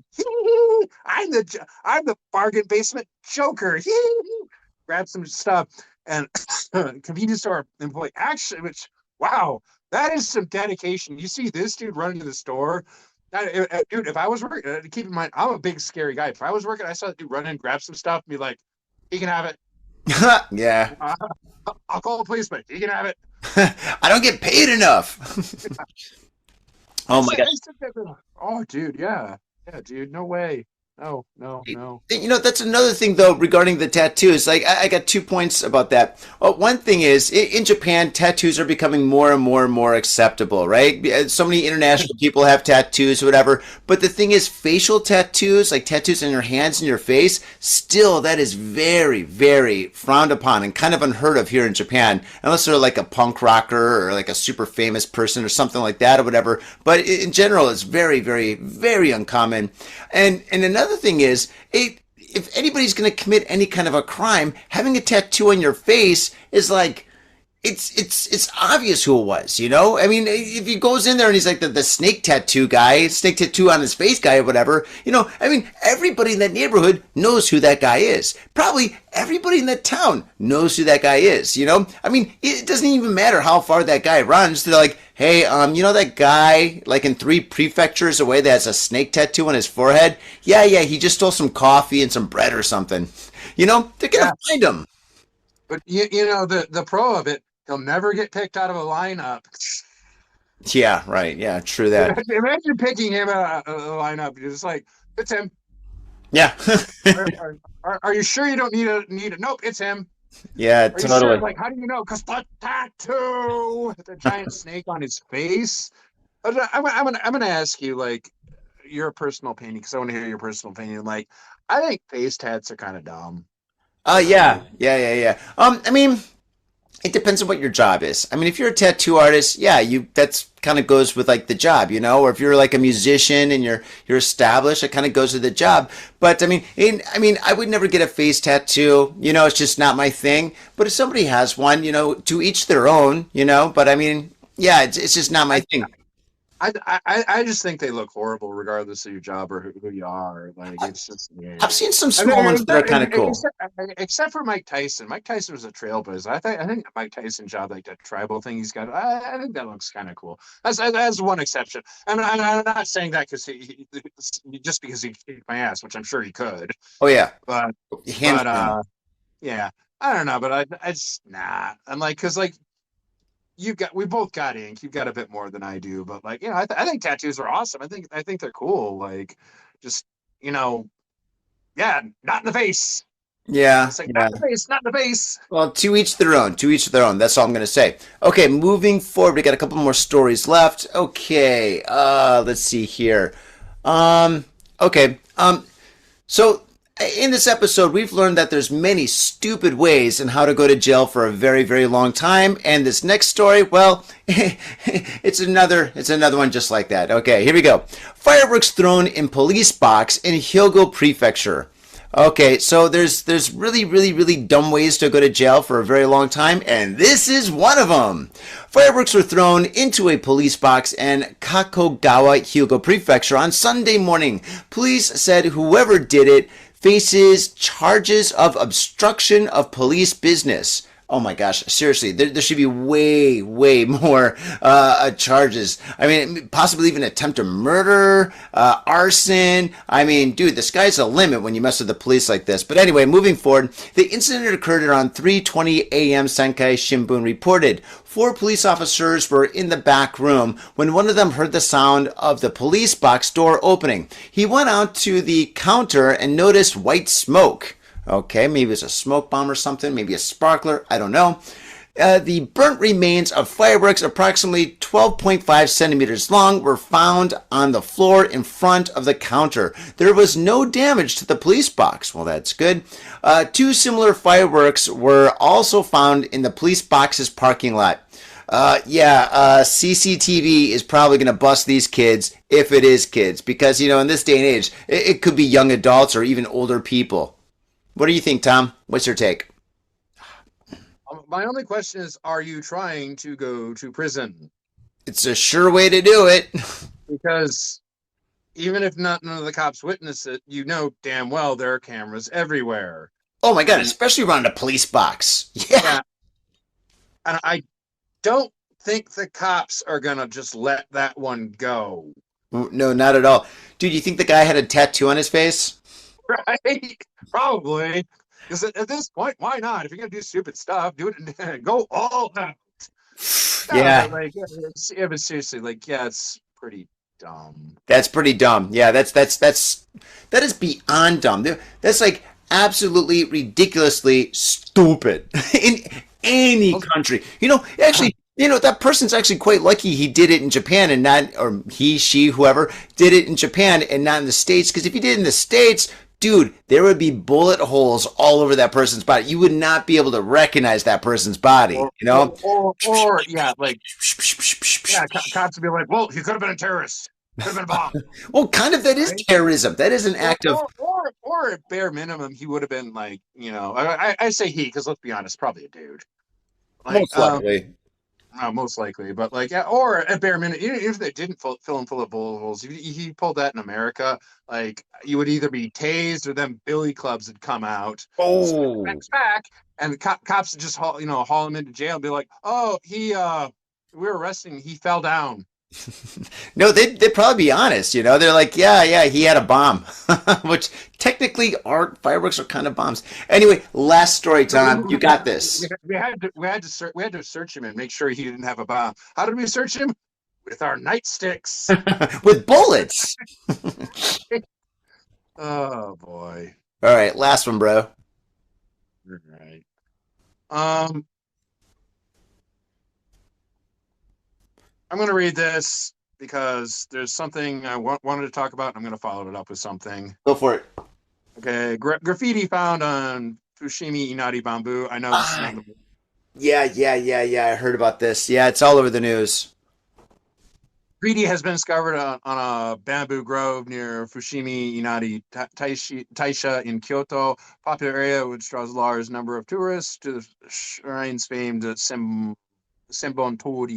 I'm the bargain basement joker. Grabbed some stuff and convenience store employee action. Which, wow, that is some dedication. You see this dude running to the store. Dude, if I was working, keep in mind, I'm a big scary guy. If I was working, I saw that dude run in, grab some stuff, and be like, "He can have it." Yeah. I'll call the police, but he can have it. I don't get paid enough. Oh my god. Oh, dude, yeah, dude, no way. No. That's another thing, though, regarding the tattoos. Like, I got 2 points about that. One thing is, in Japan, tattoos are becoming more and more and more acceptable, right? So many international people have tattoos, whatever. But the thing is, facial tattoos, like tattoos on your hands and your face, still, that is very, very frowned upon and kind of unheard of here in Japan. Unless they're like a punk rocker or like a super famous person or something like that or whatever. But in general, it's very, very, very uncommon. And another thing is, if anybody's going to commit any kind of a crime, having a tattoo on your face is like, it's obvious who it was, you know? I mean, if he goes in there and he's like the snake tattoo on his face guy or whatever, you know, I mean, everybody in that neighborhood knows who that guy is. Probably everybody in that town knows who that guy is, you know? I mean, it doesn't even matter how far that guy runs. They're like, hey, you know that guy, like in 3 prefectures away that has a snake tattoo on his forehead? Yeah, he just stole some coffee and some bread or something. You know, they're going to find him. But, you know, the pro of it, he'll never get picked out of a lineup. Yeah, right. Yeah, true that. Imagine picking him out of the lineup. You're just like, it's him. Yeah. Are you sure you don't need a? Nope, it's him. Yeah, totally. Sure? Like, how do you know? Because the tattoo, the giant snake on his face. I'm gonna ask you, like, your personal opinion, because I want to hear your personal opinion. Like, I think face tats are kind of dumb. Yeah. I mean, it depends on what your job is. I mean, if you're a tattoo artist, that's kind of goes with like the job, you know. Or if you're like a musician and you're established, it kind of goes with the job. But I mean, I would never get a face tattoo. You know, it's just not my thing. But if somebody has one, you know, to each their own. You know. But I mean, yeah, it's just not my thing. I just think they look horrible regardless of your job or who you are. Like, it's just, yeah. I've seen some small ones that are kind of cool. Except for Mike Tyson. Mike Tyson was a trailblazer. I think Mike Tyson job, like that tribal thing he's got, I think that looks kind of cool. That's one exception. And I'm not saying that because he just because he kicked my ass, which I'm sure he could. Oh yeah, but yeah, I don't know, but I just nah. I'm like, because like. We both got ink. You've got a bit more than I do, but like, you know, I think tattoos are awesome. I think they're cool. Like, just yeah, not in the face. Yeah, It's like, yeah. not in the face, not in the face. Well, to each their own. To each their own. That's all I'm going to say. Okay, moving forward, we got a couple more stories left. Okay, let's see here. Um, okay. So in this episode, we've learned that there's many stupid ways in how to go to jail for a very, very long time. And this next story, well, it's another one just like that. Okay, here we go. Fireworks thrown in police box in Hyogo Prefecture. Okay, so there's really, really, really dumb ways to go to jail for a very long time, and this is one of them. Fireworks were thrown into a police box in Kakogawa, Hyogo Prefecture on Sunday morning. Police said whoever did it faces charges of obstruction of police business. Oh my gosh, seriously, there should be way, way more charges. I mean, possibly even attempt to murder, arson. I mean, dude, the sky's the limit when you mess with the police like this. But anyway, moving forward, the incident occurred around 3:20 a.m. Sankei Shimbun reported. 4 police officers were in the back room when one of them heard the sound of the police box door opening. He went out to the counter and noticed white smoke. Okay, maybe it's a smoke bomb or something, maybe a sparkler, I don't know. The burnt remains of fireworks, approximately 12.5 centimeters long, were found on the floor in front of the counter. There was no damage to the police box. Well, that's good. 2 similar fireworks were also found in the police box's parking lot. CCTV is probably going to bust these kids, if it is kids, because, in this day and age, it could be young adults or even older people. What do you think, Tom? What's your take? My only question is, are you trying to go to prison? It's a sure way to do it. Because even if none of the cops witness it, you know damn well there are cameras everywhere. Oh my God, especially around a police box. Yeah. And I don't think the cops are going to just let that one go. No, not at all. Dude, you think the guy had a tattoo on his face? Right? Probably. Because at this point, why not? If you're going to do stupid stuff, do it. Go all out. Yeah. But seriously, it's pretty dumb. That's pretty dumb. Yeah, that is beyond dumb. That's like absolutely ridiculously stupid in any country. Actually, that person's actually quite lucky he did it in Japan and not, or he, she, whoever did it in Japan and not in the States. Because if he did it in the States, dude, there would be bullet holes all over that person's body. You would not be able to recognize that person's body, Or cops would be like, well, he could have been a terrorist. Could have been a bomb. Well, kind of that is terrorism. That is an act of... Or at bare minimum, he would have been like, I say he, because let's be honest, probably a dude. Most likely. Most likely, but or at bare minimum, even if they didn't fill him full of bullet holes, if he pulled that in America, you would either be tased or then billy clubs would come out. Oh, back, and the cops would just haul him into jail and be like, oh, we were arresting, he fell down. No, they'd probably be honest. They're like, yeah, he had a bomb, which technically fireworks are kind of bombs. Anyway, last story, Tom. You got this. We had to search him and make sure he didn't have a bomb. How did we search him? With our nightsticks. With bullets. Oh boy. All right, last one, bro. All right. I'm going to read this because there's something I wanted to talk about. I'm going to follow it up with something. Go for it. Okay. Graffiti found on Fushimi Inari bamboo. I know this is not the... Yeah. I heard about this. Yeah, it's all over the news. Graffiti has been discovered on a bamboo grove near Fushimi Inari Taisha in Kyoto, popular area which draws a large number of tourists to the shrine's famed Senbon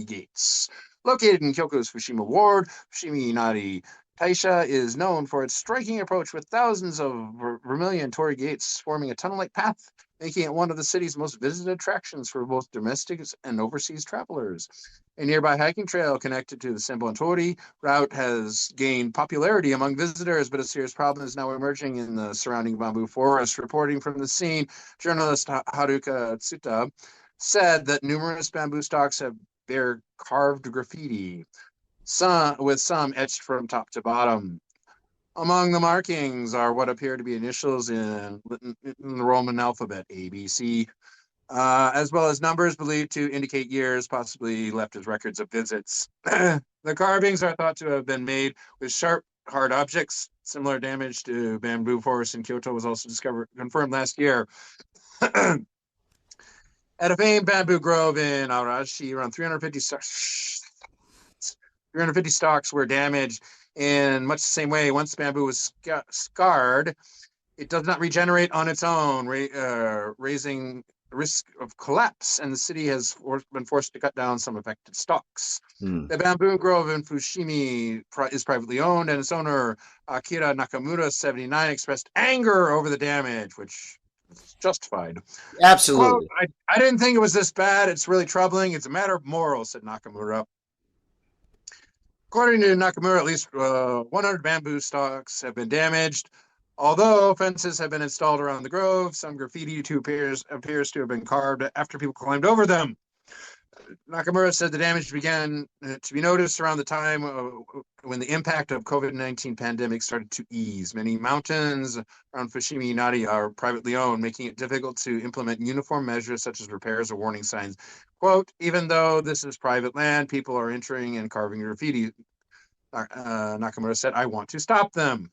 gates. Located in Kyoto's Fushimi Ward, Fushimi Inari Taisha is known for its striking approach with thousands of vermilion torii gates forming a tunnel-like path, making it one of the city's most visited attractions for both domestic and overseas travelers. A nearby hiking trail connected to the Senbon route has gained popularity among visitors, but a serious problem is now emerging in the surrounding bamboo forest. Reporting from the scene, journalist Haruka Tsuta said that numerous bamboo stalks have bear carved graffiti, with some etched from top to bottom. Among the markings are what appear to be initials in the Roman alphabet, ABC, as well as numbers believed to indicate years, possibly left as records of visits. The carvings are thought to have been made with sharp, hard objects. Similar damage to bamboo forests in Kyoto was also confirmed last year. At a famed bamboo grove in Arashi, around 350 stalks were damaged in much the same way. Once bamboo was scarred, it does not regenerate on its own, raising risk of collapse, and the city has been forced to cut down some affected stalks. The bamboo grove in Fushimi is privately owned, and its owner, Akira Nakamura, 79, expressed anger over the damage, which is justified. Absolutely. Quote, I didn't think it was this bad. It's really troubling. It's a matter of morals, said Nakamura. According to Nakamura, at least 100 bamboo stalks have been damaged. Although fences have been installed around the grove, some graffiti appears to have been carved after people climbed over them. Nakamura said the damage began to be noticed around the time when the impact of COVID-19 pandemic started to ease. Many mountains around Fushimi Inari are privately owned, making it difficult to implement uniform measures such as repairs or warning signs. Quote, even though this is private land, people are entering and carving graffiti. Nakamura said, I want to stop them.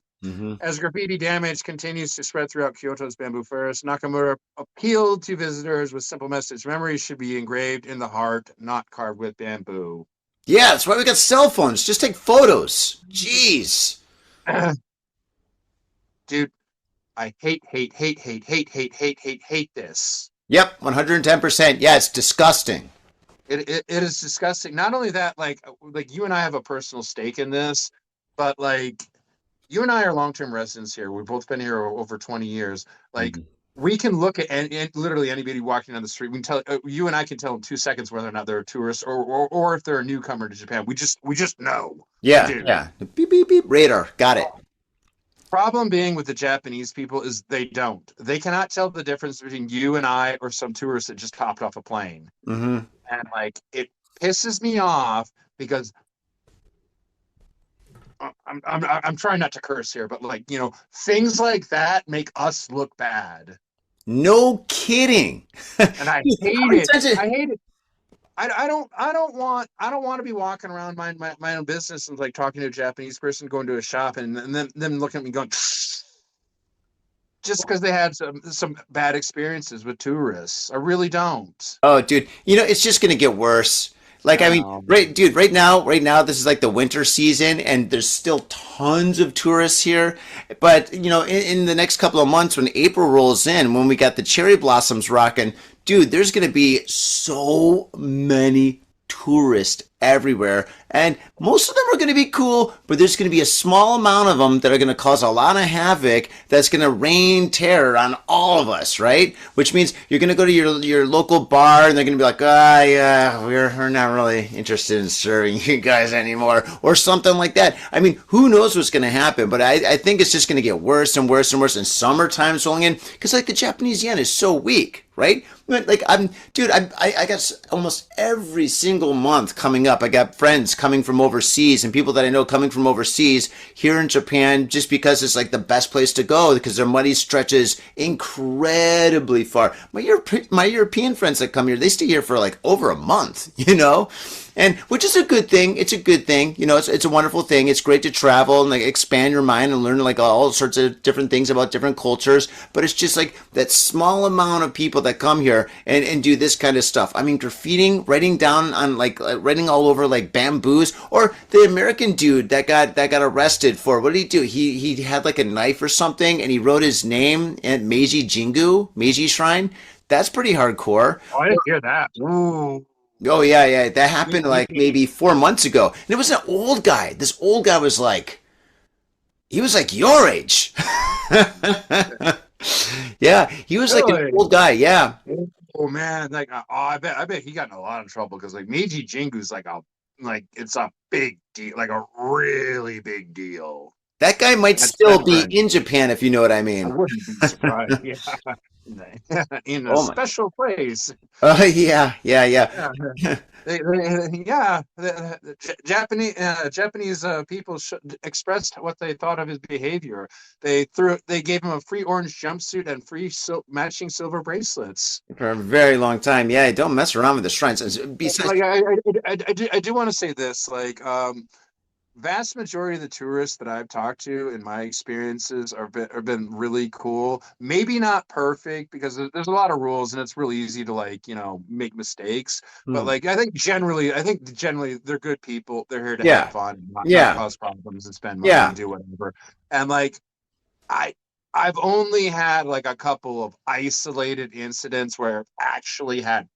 As graffiti damage continues to spread throughout Kyoto's bamboo forest, Nakamura appealed to visitors with simple message. Memories should be engraved in the heart, not carved with bamboo. Yeah, that's why we got cell phones. Just take photos. Jeez. Dude, I hate this. Yep, 110%. Yeah, it's disgusting. It is disgusting. Not only that, like you and I have a personal stake in this, but like you and I are long-term residents here. We've both been here over 20 years. Like we can look at literally anybody walking down the street. We can tell you and I can tell in 2 seconds whether or not they're a tourist or if they're a newcomer to Japan. We just know. Yeah, yeah. Beep beep beep. Radar. Got it. Problem being with the Japanese people is they don't. They cannot tell the difference between you and I or some tourist that just hopped off a plane. And like it pisses me off because I'm trying not to curse here, but like, you know, things like that make us look bad. No kidding. And I hate it. I hate it. I don't want to be walking around my own business and like talking to a Japanese person going to a shop and then them looking at me going just because they had some bad experiences with tourists. I really don't. Oh, dude, you know, it's just gonna get worse. Like, I mean, right now, this is like the winter season, and there's still tons of tourists here. But, you know, in the next couple of months, when April rolls in, when we got the cherry blossoms rocking, dude, there's going to be so many tourists everywhere. And most of them are going to be cool, but there's going to be a small amount of them that are going to cause a lot of havoc that's going to rain terror on all of us, right? Which means you're going to go to your local bar and they're going to be like, yeah, we're not really interested in serving you guys anymore, or something like that. I mean, who knows what's going to happen, but I think it's just going to get worse and worse and worse, and summertime's rolling in, because like the Japanese yen is so weak, right? Like I got almost every single month coming up, I got friends coming from overseas and people that I know coming from overseas here in Japan, just because it's like the best place to go because their money stretches incredibly far. My European friends that come here, they stay here for like over a month, you know? And which is a good thing. It's a good thing. You know, it's a wonderful thing. It's great to travel and like expand your mind and learn like all sorts of different things about different cultures. But it's just like that small amount of people that come here and do this kind of stuff. I mean, graffitiing, writing down on like writing all over like bamboos, or the American dude that got arrested for, what did he do? He had like a knife or something and he wrote his name at Meiji Shrine. That's pretty hardcore. Oh, I didn't hear that. Ooh. Oh, yeah. That happened like maybe 4 months ago. And it was an old guy. This old guy was like, he was like your age. Yeah, he was like an old guy, yeah. Oh, man. Like, I bet he got in a lot of trouble because like Meiji Jingu's like it's a big deal, like a really big deal. That guy might still That's be right. in Japan, if you know what I I mean. wouldn't be surprised. Yeah, in a Oh my. special place. Yeah, yeah, yeah. Yeah, yeah. Japanese people expressed what they thought of his behavior. They gave him a free orange jumpsuit and free matching silver bracelets. For a very long time. Yeah, don't mess around with the shrines. Besides, Like I do want to say this. Like vast majority of the tourists that I've talked to in my experiences have been really cool. Maybe not perfect because there's a lot of rules and it's really easy to like, make mistakes. But hmm, like I think generally they're good people. They're here to have yeah, fun, not yeah, cause problems and spend money yeah. and do whatever. And like I I've only had like a couple of isolated incidents where I've actually had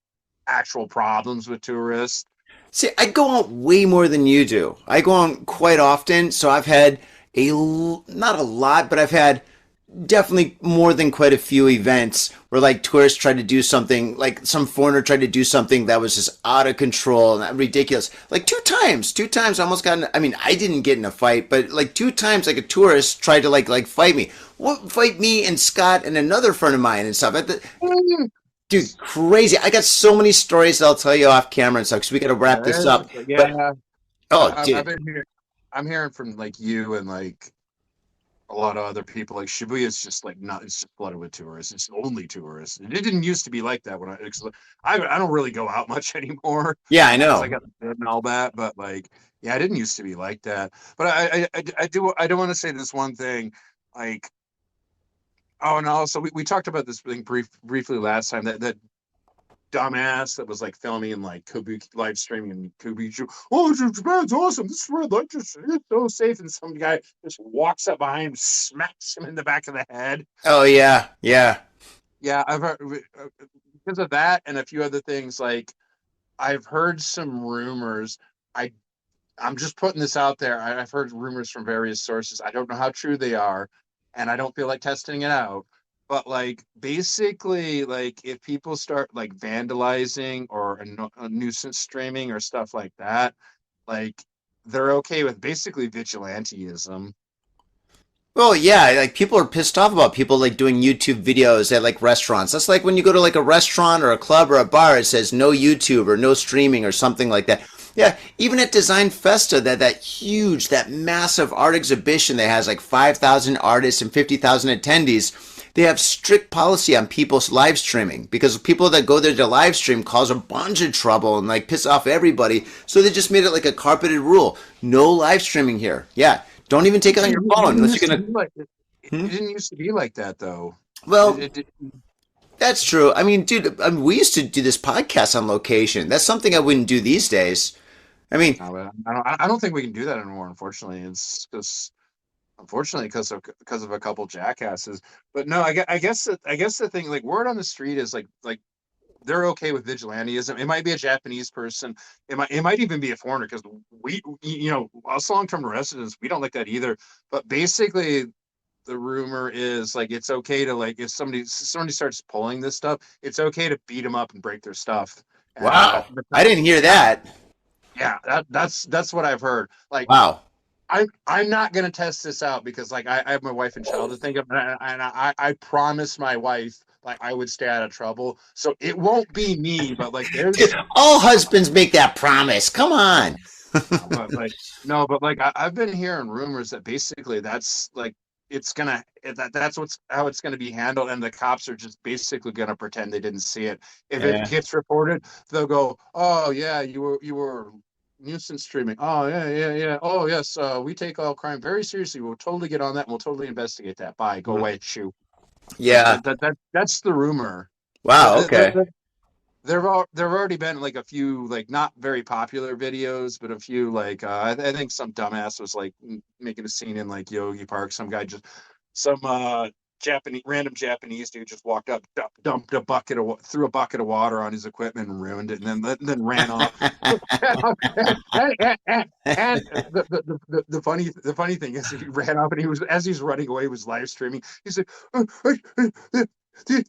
actual problems with tourists. See, I go on way more than you do. I go on quite often, so I've had not a lot, but I've had definitely more than quite a few events where like tourists tried to do something, like some foreigner tried to do something that was just out of control and ridiculous. Like two times I almost got in, I mean, I didn't get in a fight, but like two times like a tourist tried to like fight me. What fight me and Scott and another friend of mine and stuff. Dude, crazy. I got so many stories that I'll tell you off camera and stuff because we got to wrap this up. But, Yeah, oh, I've dude. been here. I'm hearing from like you and like a lot of other people. Like Shibuya is just like not. It's just flooded with tourists. It's only tourists. It didn't used to be like that when I don't really go out much anymore Yeah, I because I know. got the kid and all that. But like, yeah, I didn't used to be like that. But I do want to say this one thing. Like, oh, and also we talked about this thing briefly last time that dumbass that was like filming and like Kabuki live streaming and Kabuki. Oh, Japan's awesome. This is where like just it's so safe. And some guy just walks up behind him, smacks him in the back of the head. Oh, yeah, yeah. Yeah, I've heard because of that and a few other things. Like I've heard some rumors. I I'm just putting this out there. I've heard rumors from various sources. I don't know how true they are, and I don't feel like testing it out. But like basically, like if people start like vandalizing or a nuisance streaming or stuff like that, like they're okay with basically vigilanteism. Well, yeah, like people are pissed off about people like doing YouTube videos at like restaurants. That's like when you go to like a restaurant or a club or a bar, it says no YouTube or no streaming or something like that. Yeah, even at Design Festa, that huge, that massive art exhibition that has like 5,000 artists and 50,000 attendees, they have strict policy on people's live streaming because people that go there to live stream cause a bunch of trouble and like piss off everybody. So they just made it like a carpeted rule. No live streaming here. Yeah. Don't even take it on your phone unless you're gonna. It didn't used to be like that though. Well, It, that's true. I mean, dude, we used to do this podcast on location. That's something I wouldn't do these days. I mean, I don't think we can do that anymore. Unfortunately, it's just unfortunately because of a couple jackasses. But no, I guess the thing like word on the street is like they're okay with vigilantism. It might be a Japanese person. It might even be a foreigner because us long term residents we don't like that either. But basically, the rumor is like it's okay to like if somebody starts pulling this stuff, it's okay to beat them up and break their stuff. And wow, I didn't hear that. yeah, that's what I've heard. Like Wow. I'm not gonna test this out because like I have my wife and child to think of, and I promised my wife like I would stay out of trouble, so it won't be me. But like Dude, there's all husbands make that promise. Come on. but like no, but like I've been hearing rumors that basically that's like that's how it's gonna be handled, and the cops are just basically gonna pretend they didn't see it. If it Yeah. gets reported, they'll go, "Oh yeah, you were nuisance streaming. Oh yeah, yeah, yeah. Oh yes, we take all crime very seriously. We'll totally get on that. And we'll totally investigate that. Bye. Go away. Shoo." Like Yeah. that's the rumor. Wow. Okay. There've already been like a few like not very popular videos, but a few like I think some dumbass was like making a scene in like Yogi Park. Some guy just some random Japanese dude just walked up, dumped a bucket of threw a bucket of water on his equipment and ruined it, and then ran off. And the funny thing is he ran off and he was as he's running away he was live streaming. He's like,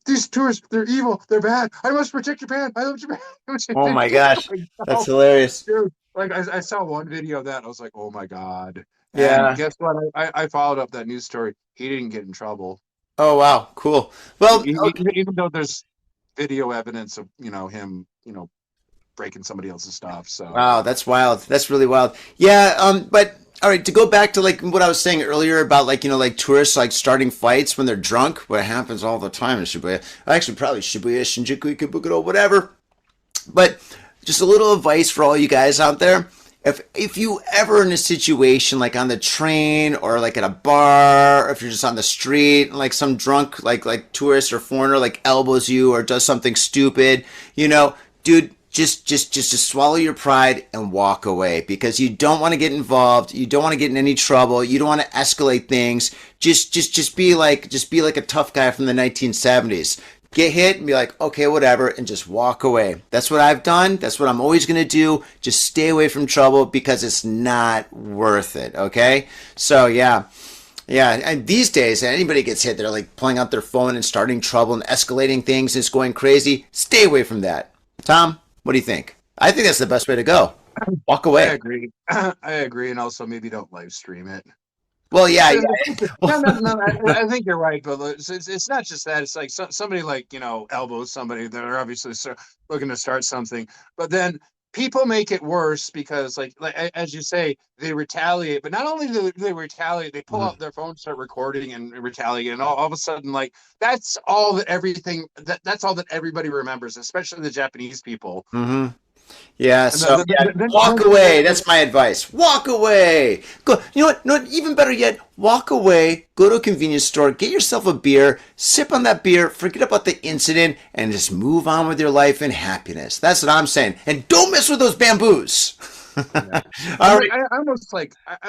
these tourists, they're evil, they're bad. I must protect Japan. I love Japan. Oh my gosh, that's Oh, hilarious. dude, like I saw one video of that. I was like, oh my god. Yeah. And guess what? I followed up that news story. He didn't get in trouble. Oh, wow. Cool. Well, Even though there's video evidence of, him, breaking somebody else's stuff. So wow, that's wild. That's really wild. Yeah. But all right, to go back to like what I was saying earlier about like, like tourists like starting fights when they're drunk, what happens all the time in Shibuya. Actually, probably Shibuya, Shinjuku, Ikebukuro, whatever. But just a little advice for all you guys out there. If you ever in a situation like on the train or like at a bar, or if you're just on the street and like some drunk like tourist or foreigner like elbows you or does something stupid, dude, just swallow your pride and walk away, because you don't want to get involved. You don't want to get in any trouble. You don't want to escalate things. Just be like a tough guy from the 1970s. Get hit and be like, okay, whatever, and just walk away. That's what I've done. That's what I'm always going to do. Just stay away from trouble, because it's not worth it, okay? So, yeah. And these days, anybody gets hit, they're like pulling out their phone and starting trouble and escalating things. It's going crazy. Stay away from that. Tom, what do you think? I think that's the best way to go. Walk away. I agree. And also maybe don't live stream it. Well, yeah. No, I think you're right, but it's not just that. It's like somebody like, elbows somebody. They're obviously looking to start something, but then people make it worse because like as you say, they retaliate. But not only do they retaliate, they pull out their phone, start recording and retaliate, and all of a sudden, like that's all that that's all that everybody remembers, especially the Japanese people. Mm-hmm. Yeah, so walk away. That's my advice. Walk away. Go. You know what? No, even better yet, walk away. Go to a convenience store. Get yourself a beer. Sip on that beer. Forget about the incident, and just move on with your life and happiness. That's what I'm saying. And don't mess with those bamboos. Yeah. All right. I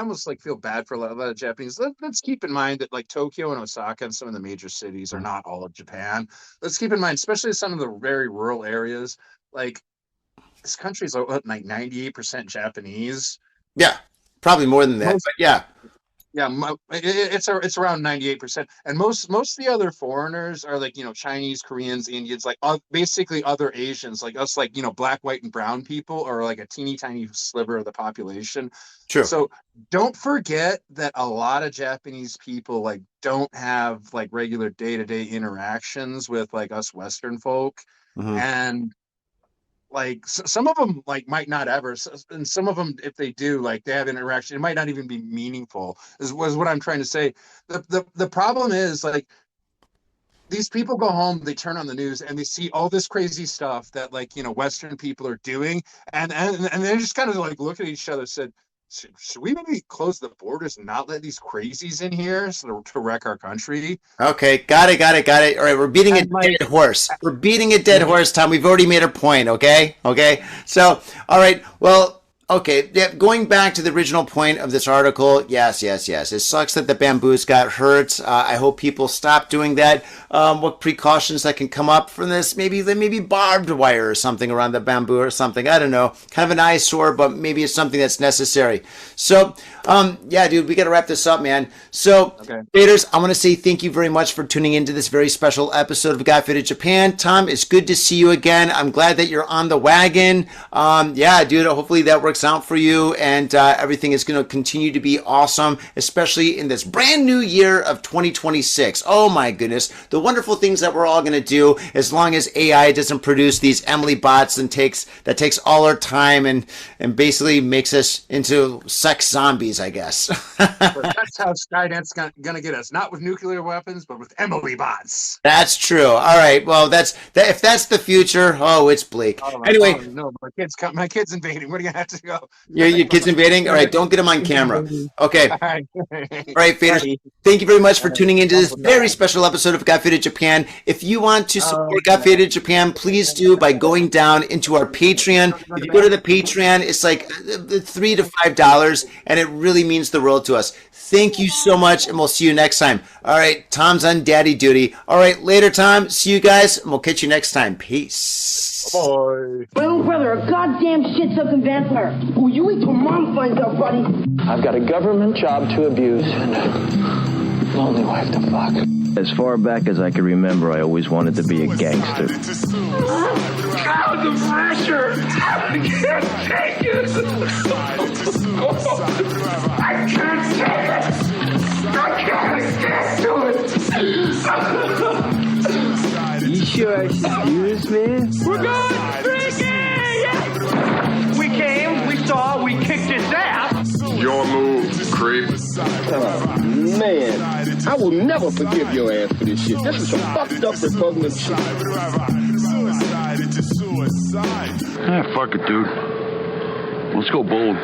almost feel bad for a lot of Japanese. Let's keep in mind that like Tokyo and Osaka and some of the major cities are not all of Japan. Let's keep in mind, especially some of the very rural areas, like. This country is like 98% Japanese. Yeah, probably more than that. But yeah, it's around 98%. And most of the other foreigners are like Chinese, Koreans, Indians, like basically other Asians, like us, like black, white, and brown people are like a teeny tiny sliver of the population. True. So don't forget that a lot of Japanese people like don't have like regular day-to-day interactions with like us Western folk, and like some of them like might not ever, and some of them, if they do, like they have interaction, it might not even be meaningful. Was what I'm trying to say. The problem is like these people go home, they turn on the news, and they see all this crazy stuff that like Western people are doing, and they just kind of like look at each other and said, should we maybe close the borders and not let these crazies in here to wreck our country? Okay, got it. All right, we're beating a dead horse. We're beating a dead horse, Tom. We've already made our point, okay? So, all right, well, okay, going back to the original point of this article, yes. It sucks that the bamboos got hurt. I hope people stop doing that. What precautions that can come up from this? Maybe barbed wire or something around the bamboo or something. I don't know. Kind of an eyesore, but maybe it's something that's necessary. So, dude, we got to wrap this up, man. So, Faders, I want to say thank you very much for tuning into this very special episode of Got Faded Japan. Tom, it's good to see you again. I'm glad that you're on the wagon. Dude, hopefully that works out for you, and everything is going to continue to be awesome, especially in this brand new year of 2026. Oh my goodness, the wonderful things that we're all going to do, as long as AI doesn't produce these Emily bots and takes all our time and basically makes us into sex zombies, I guess. But that's how Skynet's going to get us, not with nuclear weapons, but with Emily bots. That's true. All right, well, if that's the future, it's bleak. Anyway, no, my kid's invading. What do you have to go? Your kid's invading? All right, don't get him on camera. Okay. All right, Faders, thank you very much for tuning into this very special episode of Got Faded Japan. If you want to support Got Faded Japan, please do by going down into our Patreon. If you go to the Patreon, it's like $3 to $5, and it really means the world to us. Thank you so much, and we'll see you next time. All right, Tom's on daddy duty. All right, later, Tom. See you guys, and we'll catch you next time. Peace. Bye. My little brother, a goddamn shit-sucking vampire. Will you wait till Mom finds out, buddy? I've got a government job to abuse and a lonely wife to fuck. As far back as I can remember, I always wanted to be a gangster. God, the pressure! I can't take it! I can't take it! your excuse, man? We're going drinking! We came, we saw, we kicked his ass. Your move, creep. Oh, man. I will never forgive your ass for this shit. This is some fucked up repugnant shit. Ah, fuck it, dude. Let's go bold.